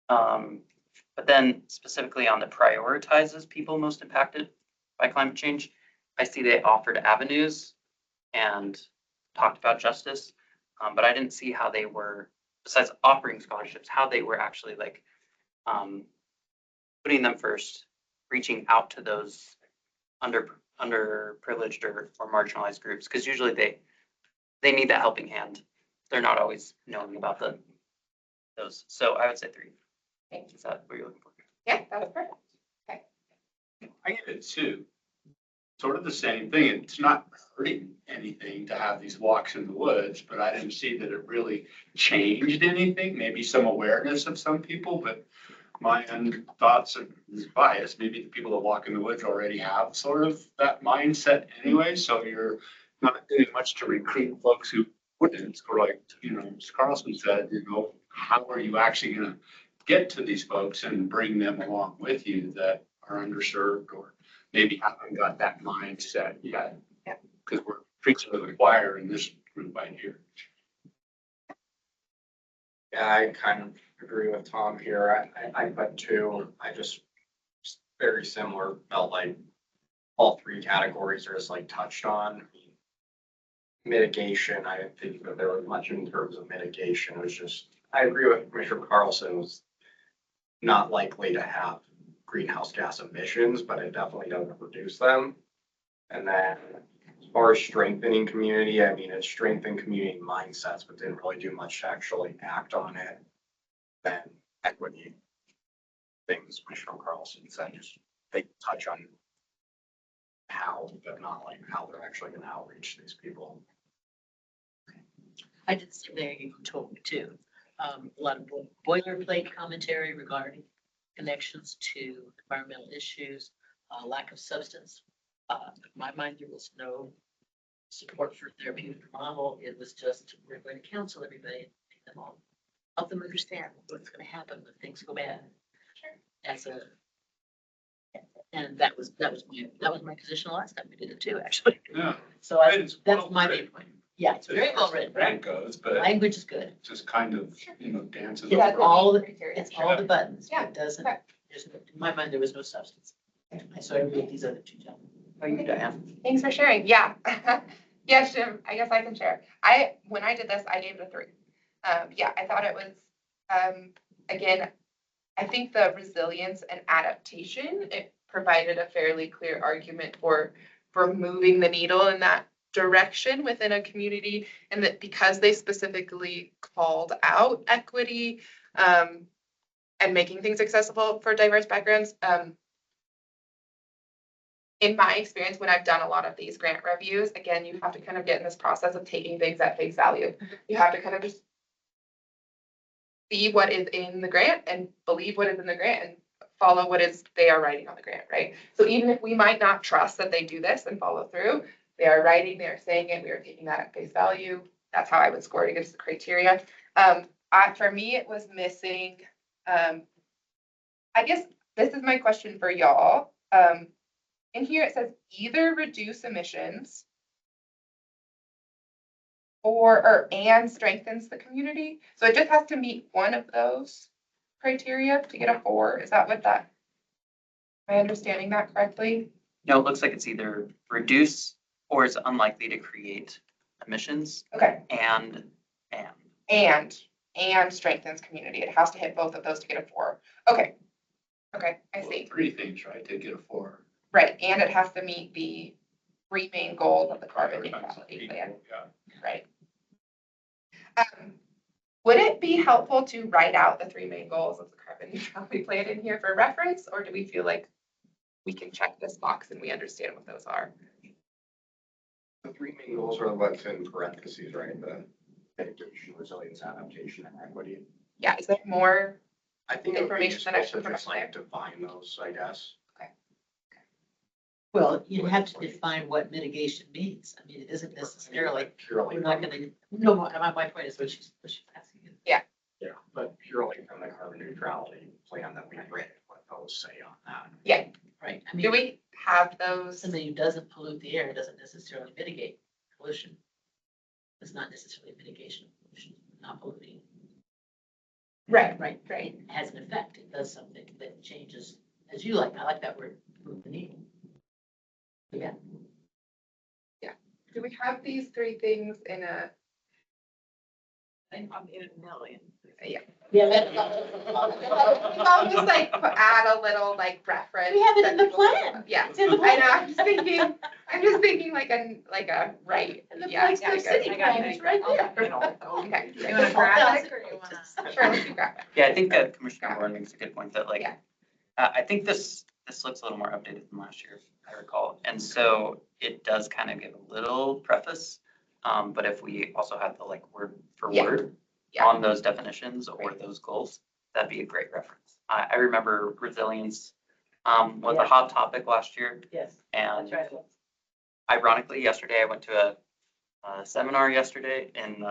But then specifically on the prioritizes people most impacted by climate change, I see they offered avenues and talked about justice, but I didn't see how they were, besides offering scholarships, how they were actually like putting them first, reaching out to those underprivileged or marginalized groups, because usually they need that helping hand. They're not always knowing about those. So I would say 3. Is that what you're looking for? Yeah, that was perfect. I get it too. Sort of the same thing. It's not hurting anything to have these walks in the woods, but I didn't see that it really changed anything. Maybe some awareness of some people, but my own thoughts are biased. Maybe the people that walk in the woods already have sort of that mindset anyway. So you're not doing much to recruit folks who wouldn't. It's sort of like, Ms. Carlson said, how are you actually going to get to these folks and bring them along with you that are underserved or maybe haven't got that mindset yet. Yeah. Because we're preaching to the choir in this group right here. Yeah, I kind of agree with Tom here. I put two. I just very similar, felt like all three categories are just like touched on. Mitigation, I didn't think that there was much in terms of mitigation. It was just, I agree with Commissioner Carlson, was not likely to have greenhouse gas emissions, but it definitely doesn't reduce them. And then as far as strengthening community, I mean, it strengthened community mindsets, but didn't really do much to actually act on it. Then equity things, Commissioner Carlson said, just they touch on how, but not like how they're actually gonna outreach these people. I did the same thing you told me too. A lot of boilerplate commentary regarding connections to environmental issues, lack of substance. In my mind, there was no support for therapeutic model. It was just, we're going to counsel everybody and make them all, help them understand what's going to happen when things go bad. Sure. And that was my position the last time we did it too, actually. Yeah. So It's that's well my written. main point. Yeah, it's very well written. That goes, but Language is good. just kind of, dances. It's over. all the, criteria. it's all the buttons. Yeah, It doesn't, okay. in my mind, there was no substance. So I agree with these other two gentlemen. How are you, Diane? Thanks for sharing. Yeah. Yes, Jim, I guess I can share. When I did this, I gave it a 3. Yeah, I thought it was, again, I think the resilience and adaptation, it provided a fairly clear argument for moving the needle in that direction within a community. And that because they specifically called out equity, and making things accessible for diverse backgrounds, in my experience, when I've done a lot of these grant reviews, again, you have to kind of get in this process of taking things at face value. You have to kind of just see what is in the grant and believe what is in the grant and follow what is they are writing on the grant, right? So even if we might not trust that they do this and follow through, they are writing, they are saying it, we are taking that at face value. That's how I would score it against the criteria. For me, it was missing, I guess this is my question for y'all. In here, it says either reduce emissions and strengthens the community. So it just has to meet one of those criteria to get a 4. Is that what am I understanding that correctly? No, it looks like it's either reduce or it's unlikely to create emissions Okay, and. and strengthens community. It has to hit both of those to get a 4. Okay. Okay, I Well, see. 3 things, right, to get a 4. Right, and it has to meet the 3 main goals of the carbon neutrality plan. Yeah. Right. Would it be helpful to write out the 3 main goals of the carbon neutrality plan in here for reference, or do we feel like we can check this box and we understand what those are? The 3 main goals are what's in parentheses, right? The mitigation, resilience, adaptation, and equity. Yeah, is there more? I think it would be Information that I useful should to just provide like define those, I guess. Well, you have to define what mitigation means. I mean, it isn't necessarily, Purely. we're not gonna, no, my point is what she's asking. Yeah, but purely from the carbon neutrality plan that we've written, what those say on that. Yeah, Right, I do mean, we have those? somebody who doesn't pollute the air doesn't necessarily mitigate pollution. It's not necessarily mitigation of pollution, not polluting. Right, Right, right. it has an effect, it does something that changes, as you like, I like that word, move the needle. Yeah, Do we have these 3 things in a? I'm in a million. Yeah. yeah, I'll just like add a little like reference. we have it in the that people- plan. Yeah, It's in the I know, plan. I'm just thinking like a right. And the Yeah, Flagstaff yeah, City good. plan is right there. Okay. You want a graphic or you want? Sure, let's do graphic. Yeah, I think that Commissioner Warren makes a good point that like, Yeah. I think this looks a little more updated than last year, if I recall. And so it does kind of give a little preface. But if we also had the like word for Yeah. word Yeah. on those definitions or those goals, that'd be a great reference. I remember resilience was Yeah. a hot topic last year. Yes, And that's right. ironically, yesterday I went to a seminar yesterday in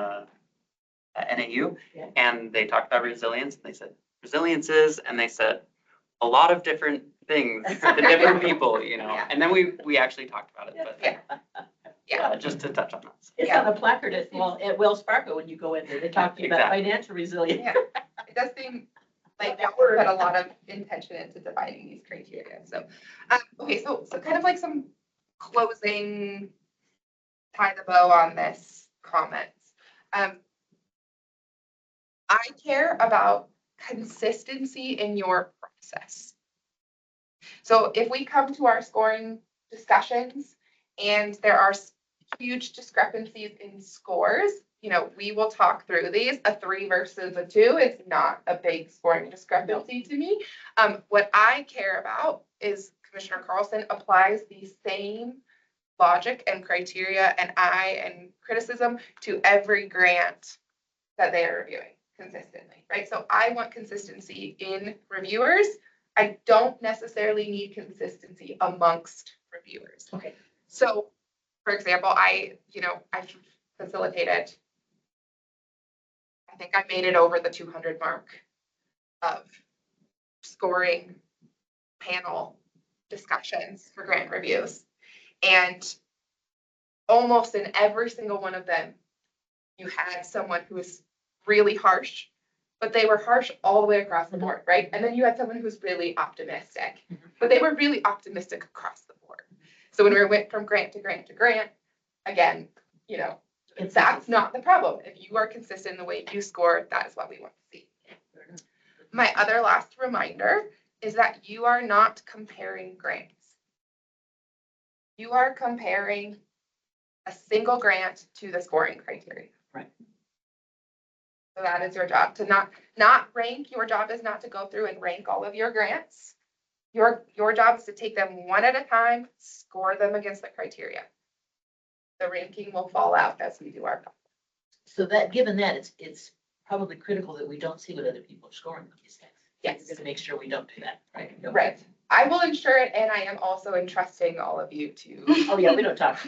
at NAU, Yeah. and they talked about resilience, and they said, resilience is, and they said a lot of different things to different people, you know, Yeah. and then we actually talked about it, but Yeah. just to touch on that. It's on a placard at, at Wells Fargo when you go in there. They talk to you about Exactly. financial resilience. Yeah. It does seem like y'all put a lot of intention into defining these criteria, so. Okay, so kind of like some closing, tie the bow on this comments. I care about consistency in your process. So if we come to our scoring discussions and there are huge discrepancies in scores, you know, we will talk through these. A 3 versus a 2 is not a big scoring discrepancy to me. What I care about is Commissioner Carlson applies the same logic and criteria and eye and criticism to every grant that they are reviewing consistently, right? So I want consistency in reviewers. I don't necessarily need consistency amongst reviewers. Okay. So, for example, I facilitated, I think I made it over the 200 mark of scoring panel discussions for grant reviews. And almost in every single one of them, you had someone who was really harsh, but they were harsh all the way across the board, right? And then you had someone who's really optimistic, but they were really optimistic across the board. So when we went from grant to grant to grant, again, you know, that's not the problem. If you are consistent in the way you score, that is what we want to see. My other last reminder is that you are not comparing grants. You are comparing a single grant to the scoring criteria. Right. So that is your job, to not rank. Your job is not to go through and rank all of your grants. Your job is to take them one at a time, score them against the criteria. The ranking will fall out as we do our job. So that, given that, it's probably critical that we don't see what other people are scoring on these things. Yes. We're gonna make sure we don't do that, right? Right. I will ensure it, and I am also entrusting all of you to Oh, yeah, we don't talk.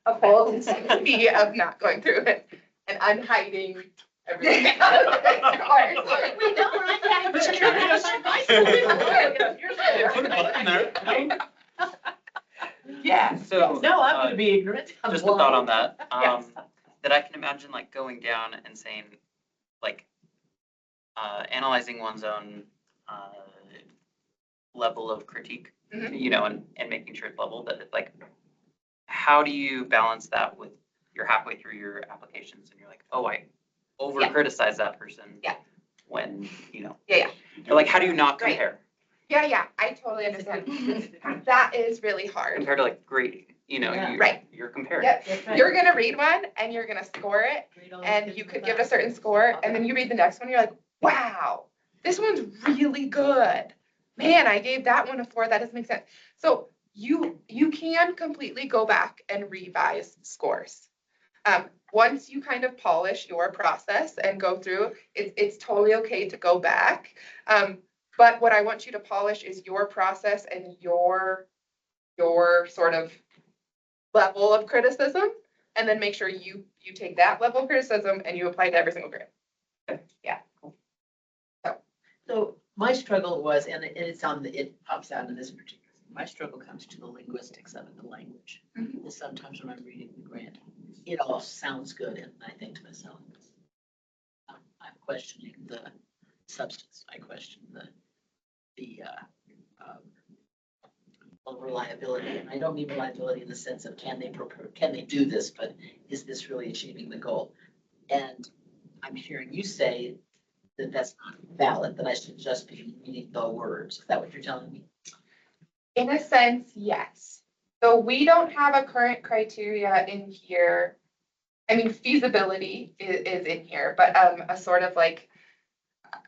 uphold integrity of not going through it and unhiding everything. We know, right? Just curious. Put a button there. Yeah, so. No, I'm gonna be ignorant. I'm Just a thought on blind. that, Yes. that I can imagine like going down and saying, like, analyzing one's own, level of critique, Mhm. you know, and making sure it's level, that it's like, how do you balance that with, you're halfway through your applications and you're like, oh, I over criticize that person. Yeah. When, you know. Yeah. But like, how do you not Right. compare? Yeah, I totally understand. That is really hard. Compared to like grading, you know, Yeah. Right. you're comparing. Yep. That's right. You're gonna read one and you're gonna score it, Read all those and kids you in could the give it a class. certain score, and then you read the next one, you're like, wow, this one's really good. Man, I gave that one a 4, that doesn't make sense. So you can completely go back and revise scores. Once you kind of polish your process and go through, it's totally okay to go back. But what I want you to polish is your process and your sort of level of criticism, and then make sure you take that level of criticism and you apply it to every single grade. Yeah. So my struggle was, and it pops out in this particular, my struggle comes to the linguistics of it, the language. Mhm. Is sometimes when I'm reading the grant, it all sounds good, and I think to myself, I'm questioning the substance. I question the reliability, and I don't mean reliability in the sense of can they do this, but is this really achieving the goal? And I'm hearing you say that that's not valid, that I should just be reading the words. Is that what you're telling me? In a sense, yes. So we don't have a current criteria in here. I mean, feasibility is in here, but a sort of like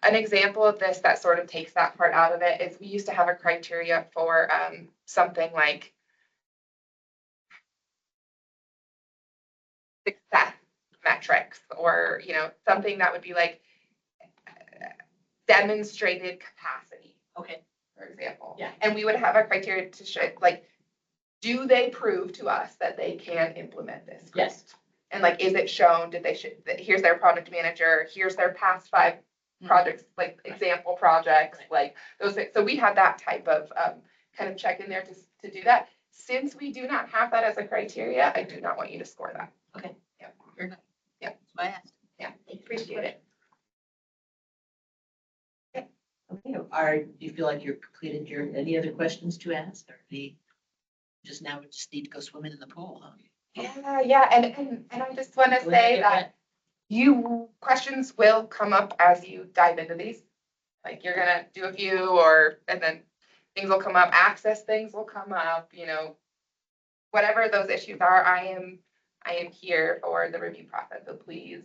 an example of this that sort of takes that part out of it is we used to have a criteria for something like success metrics, or, you know, something that would be like demonstrated capacity, Okay. for example. Yeah. And we would have a criteria to show, like, do they prove to us that they can implement this? Yes. And like, is it shown, here's their product manager, here's their past 5 projects, like example projects, like those things. So we had that type of kind of check in there to do that. Since we do not have that as a criteria, I do not want you to score that. Okay. Yeah. Very good. Yeah. That's why I asked. Yeah, appreciate it. Okay, do you feel like you're completed any other questions to ask or just now we just need to go swimming in the pool, huh? Yeah, and I just want to say that questions will come up as you dive into these. Like you're gonna do a few and then things will come up, access things will come up, whatever those issues are, I am here for the review process. So please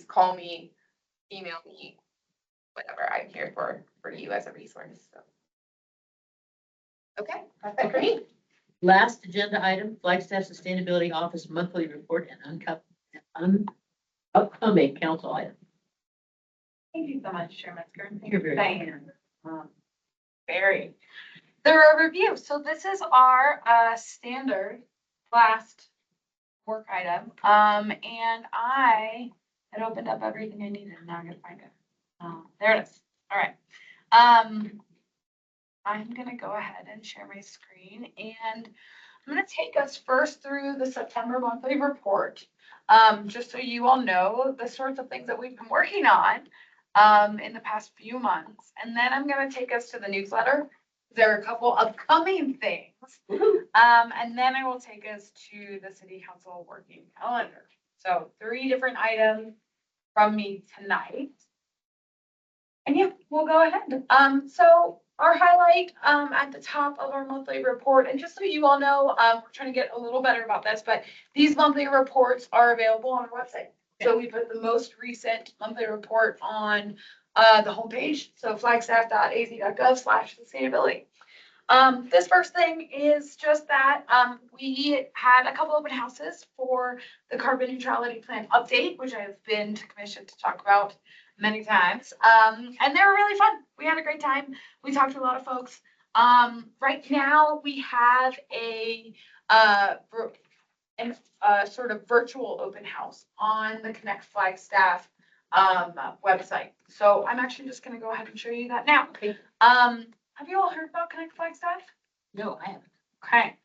call me, email me, whatever. I'm here for you as a resource. So. Okay, that's it for me. Last agenda item, Flagstaff Sustainability Office Monthly Report and upcoming council item. Thank you so much, Chair Metzger. You're very Diane. Very thorough review. So this is our standard last work item. And I had opened up everything I needed. Now I'm gonna find it. There it is. All right. I'm gonna go ahead and share my screen, and I'm gonna take us first through the September monthly report. Just so you all know the sorts of things that we've been working on in the past few months. And then I'm gonna take us to the newsletter. There are a couple upcoming things. And then I will take us to the city council working calendar. So 3 different items from me tonight. And yeah, we'll go ahead. So our highlight at the top of our monthly report, and just so you all know, we're trying to get a little better about this, but these monthly reports are available on our website. So we put the most recent monthly report on the homepage, so flagstaff.az.gov/sustainability. This first thing is just that we had a couple open houses for the carbon neutrality plan update, which I have been to commission to talk about many times. And they were really fun. We had a great time. We talked to a lot of folks. Right now we have a sort of virtual open house on the Connect Flagstaff website. So I'm actually just going to go ahead and show you that now. Okay. Have you all heard about Connect Flagstaff? No, I haven't. Okay.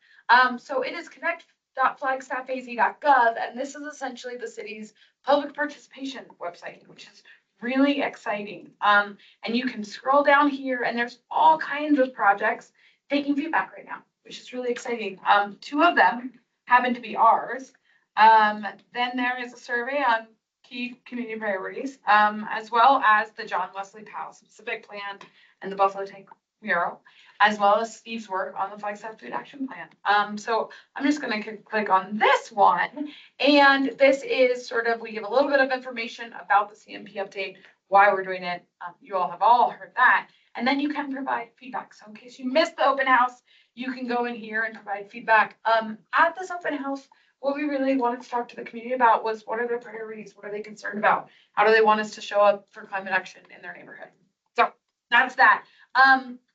So it is connect.flagstaffaz.gov, and this is essentially the city's public participation website, which is really exciting. And you can scroll down here, and there's all kinds of projects taking feedback right now, which is really exciting. 2 of them happen to be ours. Then there is a survey on key community priorities, as well as the John Wesley Powell specific plan and the Buffalo Tank mural, as well as Steve's work on the Flagstaff Food Action Plan. So I'm just going to click on this one, and this is sort of, we give a little bit of information about the CMP update, why we're doing it. You all have all heard that, and then you can provide feedback. So in case you missed the open house, you can go in here and provide feedback. At this open house, what we really wanted to talk to the community about was what are their priorities? What are they concerned about? How do they want us to show up for climate action in their neighborhood? So that's that.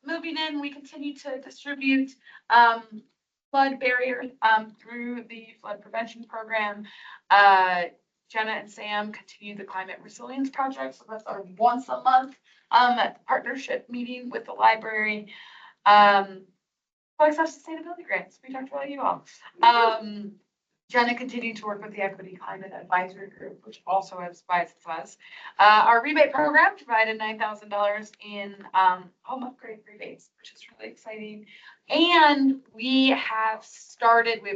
Moving in, we continue to distribute flood barrier through the flood prevention program. Jenna and Sam continue the climate resilience project. So that's our once a month partnership meeting with the library. Flagstaff sustainability grants. We talked about you all. Jenna continued to work with the Equity Climate Advisory Group, which also has us. Our rebate program provided $9,000 in home upgrade rebates, which is really exciting. And we've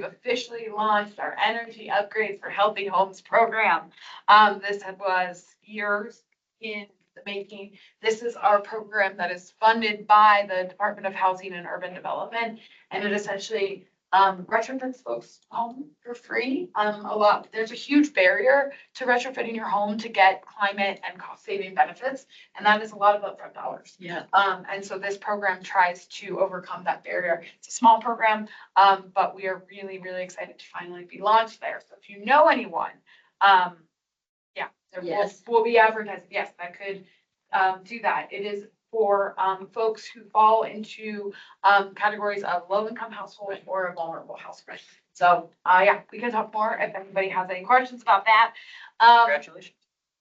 officially launched our Energy Upgrades for Healthy Homes program. This was years in the making. This is our program that is funded by the Department of Housing and Urban Development, and it essentially retrofits folks' home for free. There's a huge barrier to retrofitting your home to get climate and cost saving benefits, and that is a lot of upfront dollars. Yeah. And so this program tries to overcome that barrier. It's a small program, but we are really, really excited to finally be launched there. So if you know anyone, Yes. we'll be advertising. Yes, that could do that. It is for folks who fall into categories of low-income household or a vulnerable household. So yeah, we can talk more if anybody has any questions about that. Congratulations.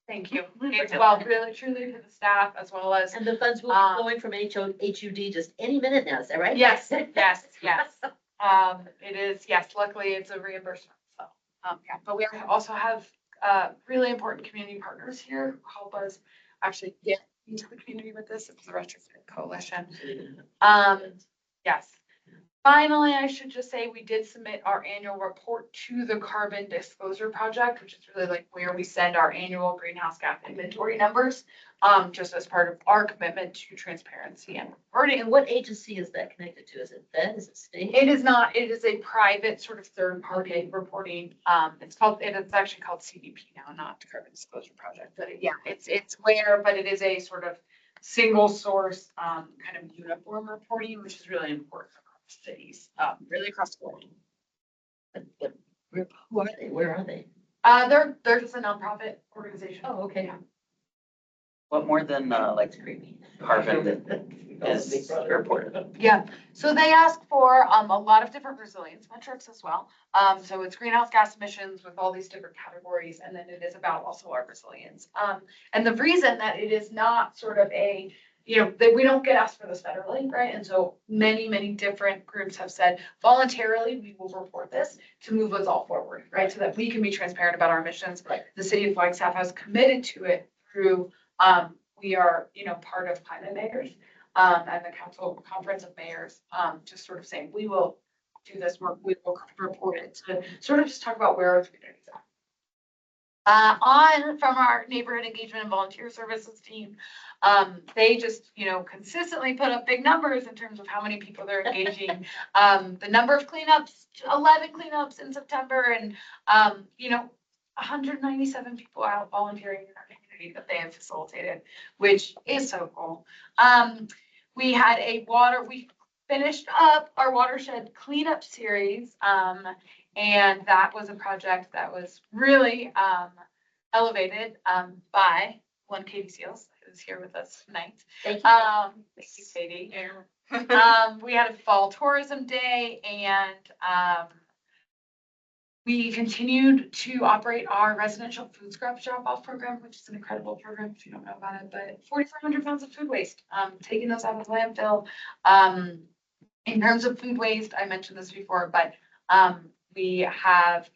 Thank you. Well, really truly to the staff as well as, And the funds will be flowing from HUD just any minute now, is that right? yes, yes, yes. It is, yes, luckily it's a reimbursement, so, yeah, but we also have, really important community partners here who help us actually get into the community with this. It's the Retrofit Coalition. Yes. Finally, I should just say we did submit our annual report to the Carbon Disclosure Project, which is really like where we send our annual greenhouse gas inventory numbers, just as part of our commitment to transparency and reporting. And what agency is that connected to? Is it Fed? Is it state? It is not, it is a private sort of third party reporting. It's actually called CDP now, not Carbon Disclosure Project, but yeah, it's where, but it is a sort of single source, kind of uniform reporting, which is really important across cities, really across the world. But who are they? Where are they? They're just a nonprofit organization. Oh, okay. What more than like carbon is reported? Yeah, so they ask for a lot of different resilience metrics as well. So it's greenhouse gas emissions with all these different categories, and then it is about also our resilience. And the reason that it is not sort of a, that we don't get asked for this federally, right? And so many different groups have said voluntarily we will report this to move us all forward, right? So that we can be transparent about our emissions. Right. The city of Flagstaff has committed to it through, we are, part of climate mayors. And the council conference of mayors, just sort of saying, we will do this work, we will report it to sort of just talk about where our communities are. From our neighborhood engagement and volunteer services team, they just, consistently put up big numbers in terms of how many people they're engaging. The number of cleanups, 11 cleanups in September, and, 197 people out volunteering in our community that they have facilitated, which is so cool. We had we finished up our watershed cleanup series. And that was a project that was really, elevated, by one Katie Seals, who's here with us tonight. Thank you. Thank you, Katie. We had a fall tourism day, and, we continued to operate our residential food scraps drop-off program, which is an incredible program if you don't know about it, but 4,400 pounds of food waste, taking those out of the landfill. In terms of food waste, I mentioned this before, but we have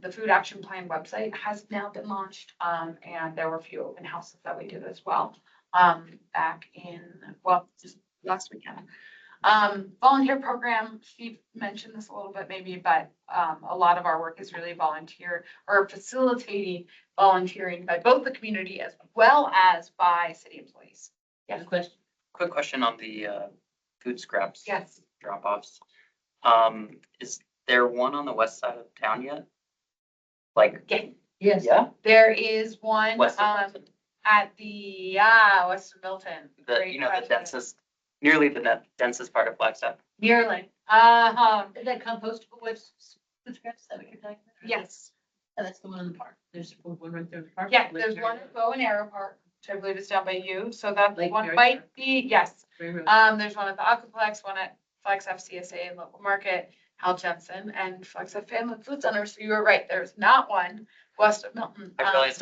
the Food Action Plan website has now been launched, and there were a few open houses that we did as well, back in, just last weekend. Volunteer program, Steve mentioned this a little bit maybe, but a lot of our work is really volunteer or facilitating volunteering by both the community as well as by city employees. Yes, question. Quick question on the food scraps Yes. drop-offs. Is there one on the west side of town yet? Like, Yes. yeah, There is one west of Milton. at the West of Milton. The Great the question. densest, nearly the densest part of Flagstaff. Nearly. Is that compostable with food scraps that we can talk about? Yes. Oh, that's the one in the park. There's one right there in the park. Yeah, there's one at Bow and Arrow Park, which I believe is down by you. So that Lake one Mary might be, yes. Very good. There's one at the Aquaplex, one at Flagstaff CSA and Local Market, Hal Jensen, and Flagstaff Family Food Center. So you were right, there's not one west of Milton. I realized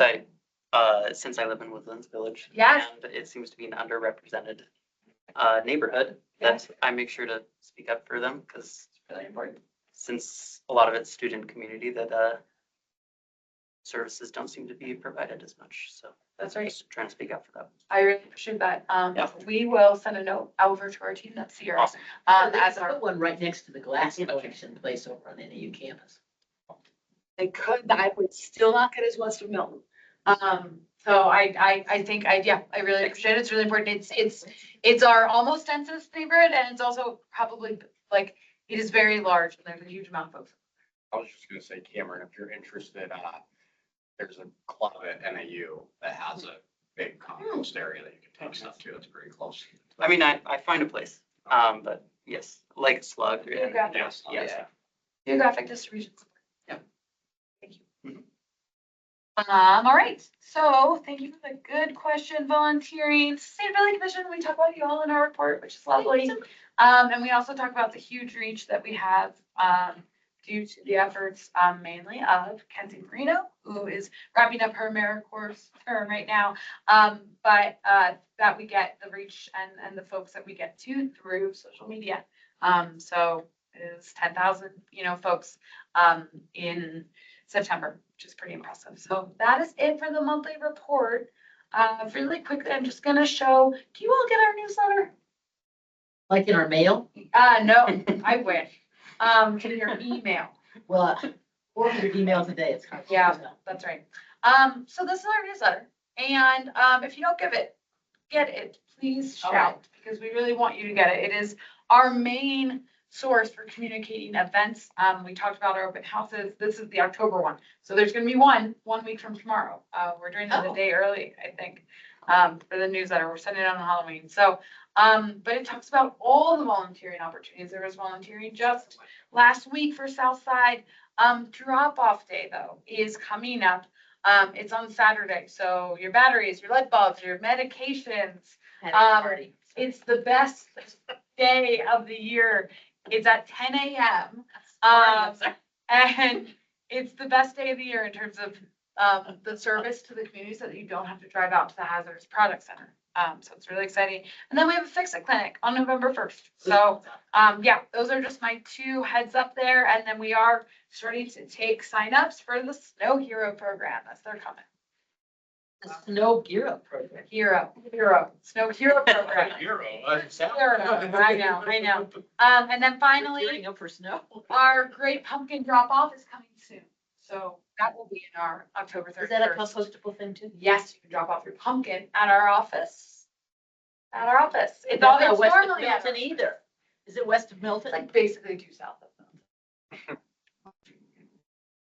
since I live in Woodlands Village. Yes. And it seems to be an underrepresented neighborhood, that I make sure to speak up for them, because it's really important. Since a lot of it's student community, that services don't seem to be provided as much, so That's right. just trying to speak up for that. I really appreciate that. Yeah. We will send a note over to our team that's here. Awesome. They As could our, put one right next to the glass collection place over on NAU campus. they could, I would still not get as west of Milton. So I think I really appreciate it. It's really important. It's our almost densest favorite, and it's also probably like, it is very large and there's a huge amount of folks. I was just gonna say, Cameron, if you're interested, there's a club at NAU that has a big compost area that you can take stuff to. It's pretty close. I mean, I find a place, but yes, like Slug. and- Geographic. Yes, Yes. Geographic distribution. Yep. Thank you. Mhm. All right, so thank you for the good question. Volunteering, Sustainability Commission, we talk about you all in our report, which is lovely. And we also talk about the huge reach that we have, due to the efforts mainly of Kenzie Marino, who is wrapping up her AmeriCorps term right now. But that we get the reach and the folks that we get to through social media. So it is 10,000, folks in September, which is pretty impressive. So that is it for the monthly report. Really quickly, I'm just gonna show, do you all get our newsletter? Like in our mail? No, I wish. To your email. Well, 400 emails a day, it's hard. to Yeah. tell. That's right. So this is our newsletter. And if you don't get it, please All right. shout, because we really want you to get it. It is our main source for communicating events. We talked about our open houses. This is the October one. So there's gonna be one week from tomorrow. We're doing it a Oh. day early, I think, for the newsletter. We're sending it on Halloween. So, but it talks about all the volunteering opportunities. There was volunteering just last week for Southside. Drop-off day though is coming up. It's on Saturday. So your batteries, your lead bulbs, your medications, Had a party. it's the best day of the year. It's at 10 a.m. And it's the best day of the year in terms of the service to the community, so that you don't have to drive out to the Hazardous Product Center. So it's really exciting. And then we have a Fix It Clinic on November 1st. So yeah, those are just my 2 heads up there. And then we are starting to take signups for the Snow Hero program as they're coming. The Snow Gear Up program. Snow Hero program. Hero, I know. And then finally, Gearing up for snow. our great pumpkin drop off is coming soon. So that will be in our October 31st. Is that a compostable thing too? Yes, you can drop off your pumpkin at our office. It's That's all, not it's west of normally at Milton either. Is it west of Milton? like basically due south of them.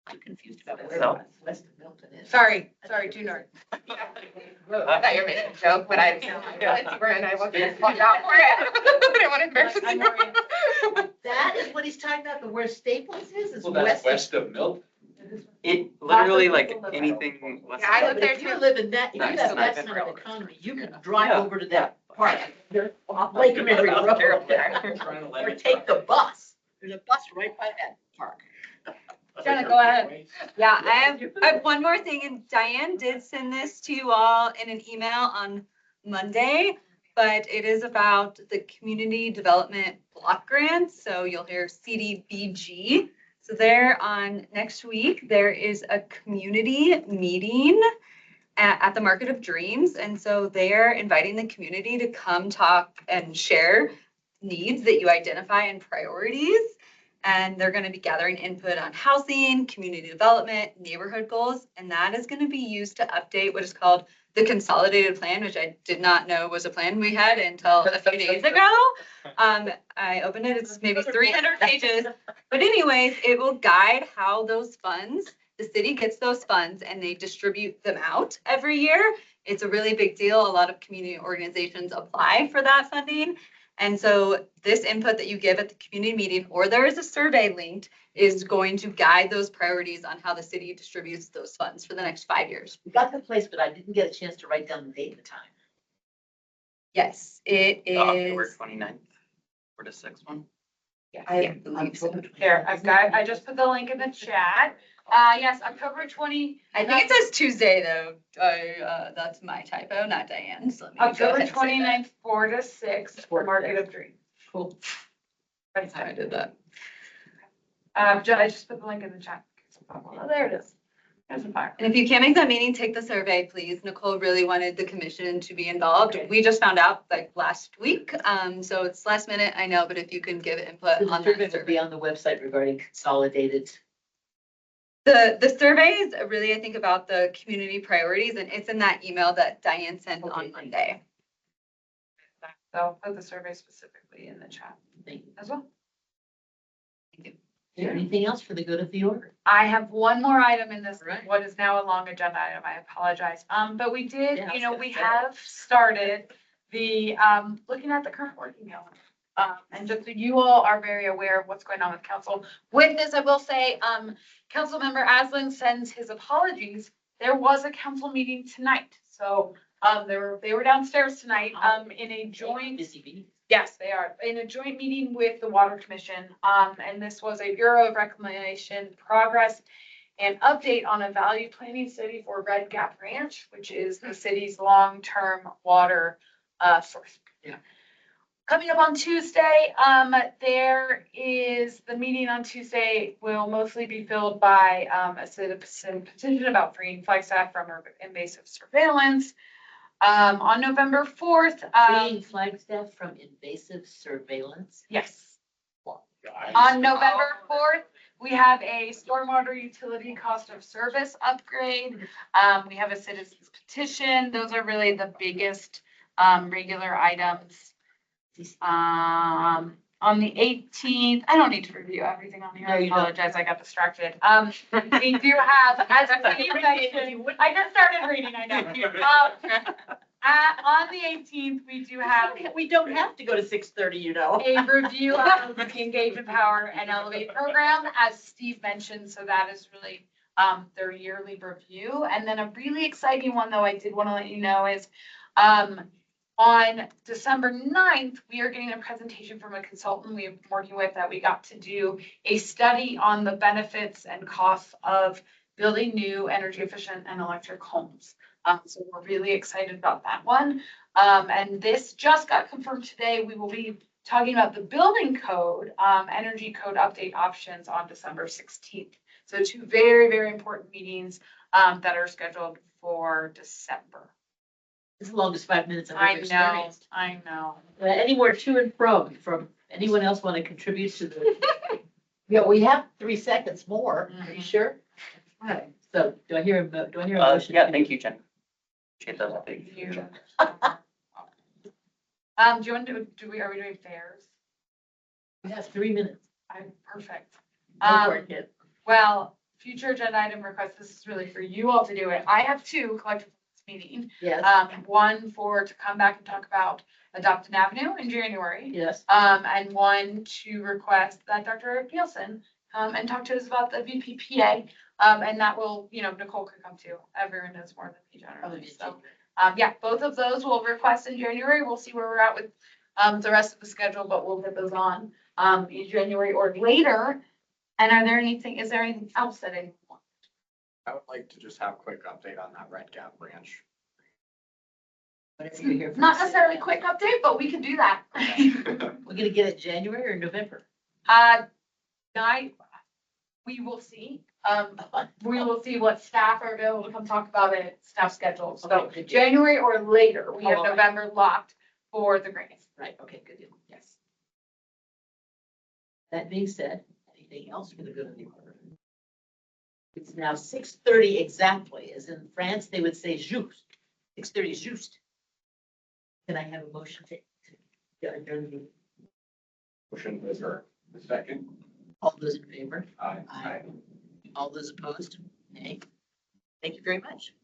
I'm confused about So- where west of Milton is. Sorry, due north. I thought you were making a joke, but I realized you were, and I wasn't gonna watch out for it. I didn't want to embarrass I'm you. worried. That is what he's talking about, the where Staples is Well, that's west. west of Milton. It literally Lots of like people live anything less. Yeah, I than- live there If you too. live in that, if you Nice, have nice. that kind of economy, you can Yeah. drive Yeah. over to that park. Lake Emery Road. Or take the bus. There's a bus right by that park. Jenna, go ahead. Yeah, I have one more thing, and Diane did send this to you all in an email on Monday, but it is about the community development block grants. So you'll hear CDBG. So there on next week, there is a community meeting at the Market of Dreams. And so they're inviting the community to come talk and share needs that you identify and priorities. And they're going to be gathering input on housing, community development, neighborhood goals. And that is going to be used to update what is called the consolidated plan, which I did not know was a plan we had until a few days ago. I opened it, it's maybe 300 pages. But anyways, it will guide how those funds, the city gets those funds and they distribute them out every year. It's a really big deal. A lot of community organizations apply for that funding. And so this input that you give at the community meeting, or there is a survey linked, is going to guide those priorities on how the city distributes those funds for the next 5 years. We got the place, but I didn't get a chance to write down the date and the time. Yes, it October is. 29th, 4 to 6 one. I believe so. There, I just put the link in the chat. Yes, October 20. I think it says Tuesday though. That's my typo, not Diane's. Let me go October ahead and say that. 29th, 4 to 6, 4 to Market 6. of Dreams. Cool. That's how I did that. I just put the link in the chat. Oh, there it is. There's a fire. And if you can't make that meeting, take the survey, please. Nicole really wanted the commission to be involved. Okay. We just found out like last week. So it's last minute, I know, but if you can give input So the on survey that will survey. be on the website regarding consolidated. The surveys really, I think, about the community priorities, and it's in that email that Diane sent Okay, on thank you. Monday. So I'll put the survey specifically in the chat Thank you. as well. Is there anything else for the good of the order? I have one more item in this, Right. what is now a long agenda item. I apologize. But we did, Yeah, I was you know, gonna we say. have started the, looking at the current working calendar. And just so you all are very aware of what's going on with council. With this, I will say, Councilmember Aslan sends his apologies. There was a council meeting tonight. So, They were downstairs tonight, in a joint. Busy bee. Yes, they are, in a joint meeting with the Water Commission, and this was a Bureau of Reclamation progress and update on a value planning study for Red Gap Ranch, which is the city's long-term water, source. Yeah. Coming up on Tuesday, there is, the meeting on Tuesday will mostly be filled by, a citizen petition about freeing Flagstaff from invasive surveillance. On November 4th, Freeing Flagstaff from invasive surveillance. yes. Guys. On November 4th, we have a stormwater utility cost of service upgrade. We have a citizen's petition. Those are really the biggest, regular items. On the 18th, I don't need to review everything on here. No, I you don't. apologize, I got distracted. We do have, as Steve mentioned, I just started reading, I know. On the 18th, we do have We don't have to go to 6:30, you know. a review of the Engage, Empower, and Elevate program, as Steve mentioned, so that is really their yearly review. And then a really exciting one, though, I did want to let you know is on December 9th, we are getting a presentation from a consultant we have been working with that we got to do a study on the benefits and costs of building new energy efficient and electric homes. So we're really excited about that one. And this just got confirmed today. We will be talking about the building code, energy code update options on December 16th. So two very, very important meetings that are scheduled for December. It's the longest 5 minutes I've I ever know, experienced. I know. Any more to and from anyone else want to contribute to the? Yeah, we have 3 seconds more. Are you sure? All right. So do I hear a motion? Yeah, thank you, Jen. Appreciate those. Thank you. Do you want to are we doing fairs? We have 3 minutes. Perfect. Go for it, kid. Well, future agenda item requests, this is really for you all to do it. I have 2 collectively this meeting. Yes, One to come back and talk about Adopt an Avenue in January. yes. And one to request that Dr. Nielsen and talk to us about the VPPA. And that will, Nicole could come too. Everyone knows more than me generally. So, yeah, both of those we'll request in January. We'll see where we're at with the rest of the schedule, but we'll get those on in January or later. And is there anything else that anyone wants? I would like to just have a quick update on that Red Gap Ranch. Whatever you hear from Not the city necessarily manager. quick update, but we can do that. We're gonna get it January or November? We will see. We will see what staff are available to come talk about it, staff schedule. So Okay, good deal. January or later, we have Oh, okay. November locked for the grants. Right, okay, good deal. Yes. That being said, anything else for the good of the order? It's now 6:30 exactly, as in France, they would say juste. 6:30 juste. Can I have a motion to adjourn the meeting? Motion to adjourn. Second. All those in favor? Aye. Aye. All those opposed? Nay. Thank you very much.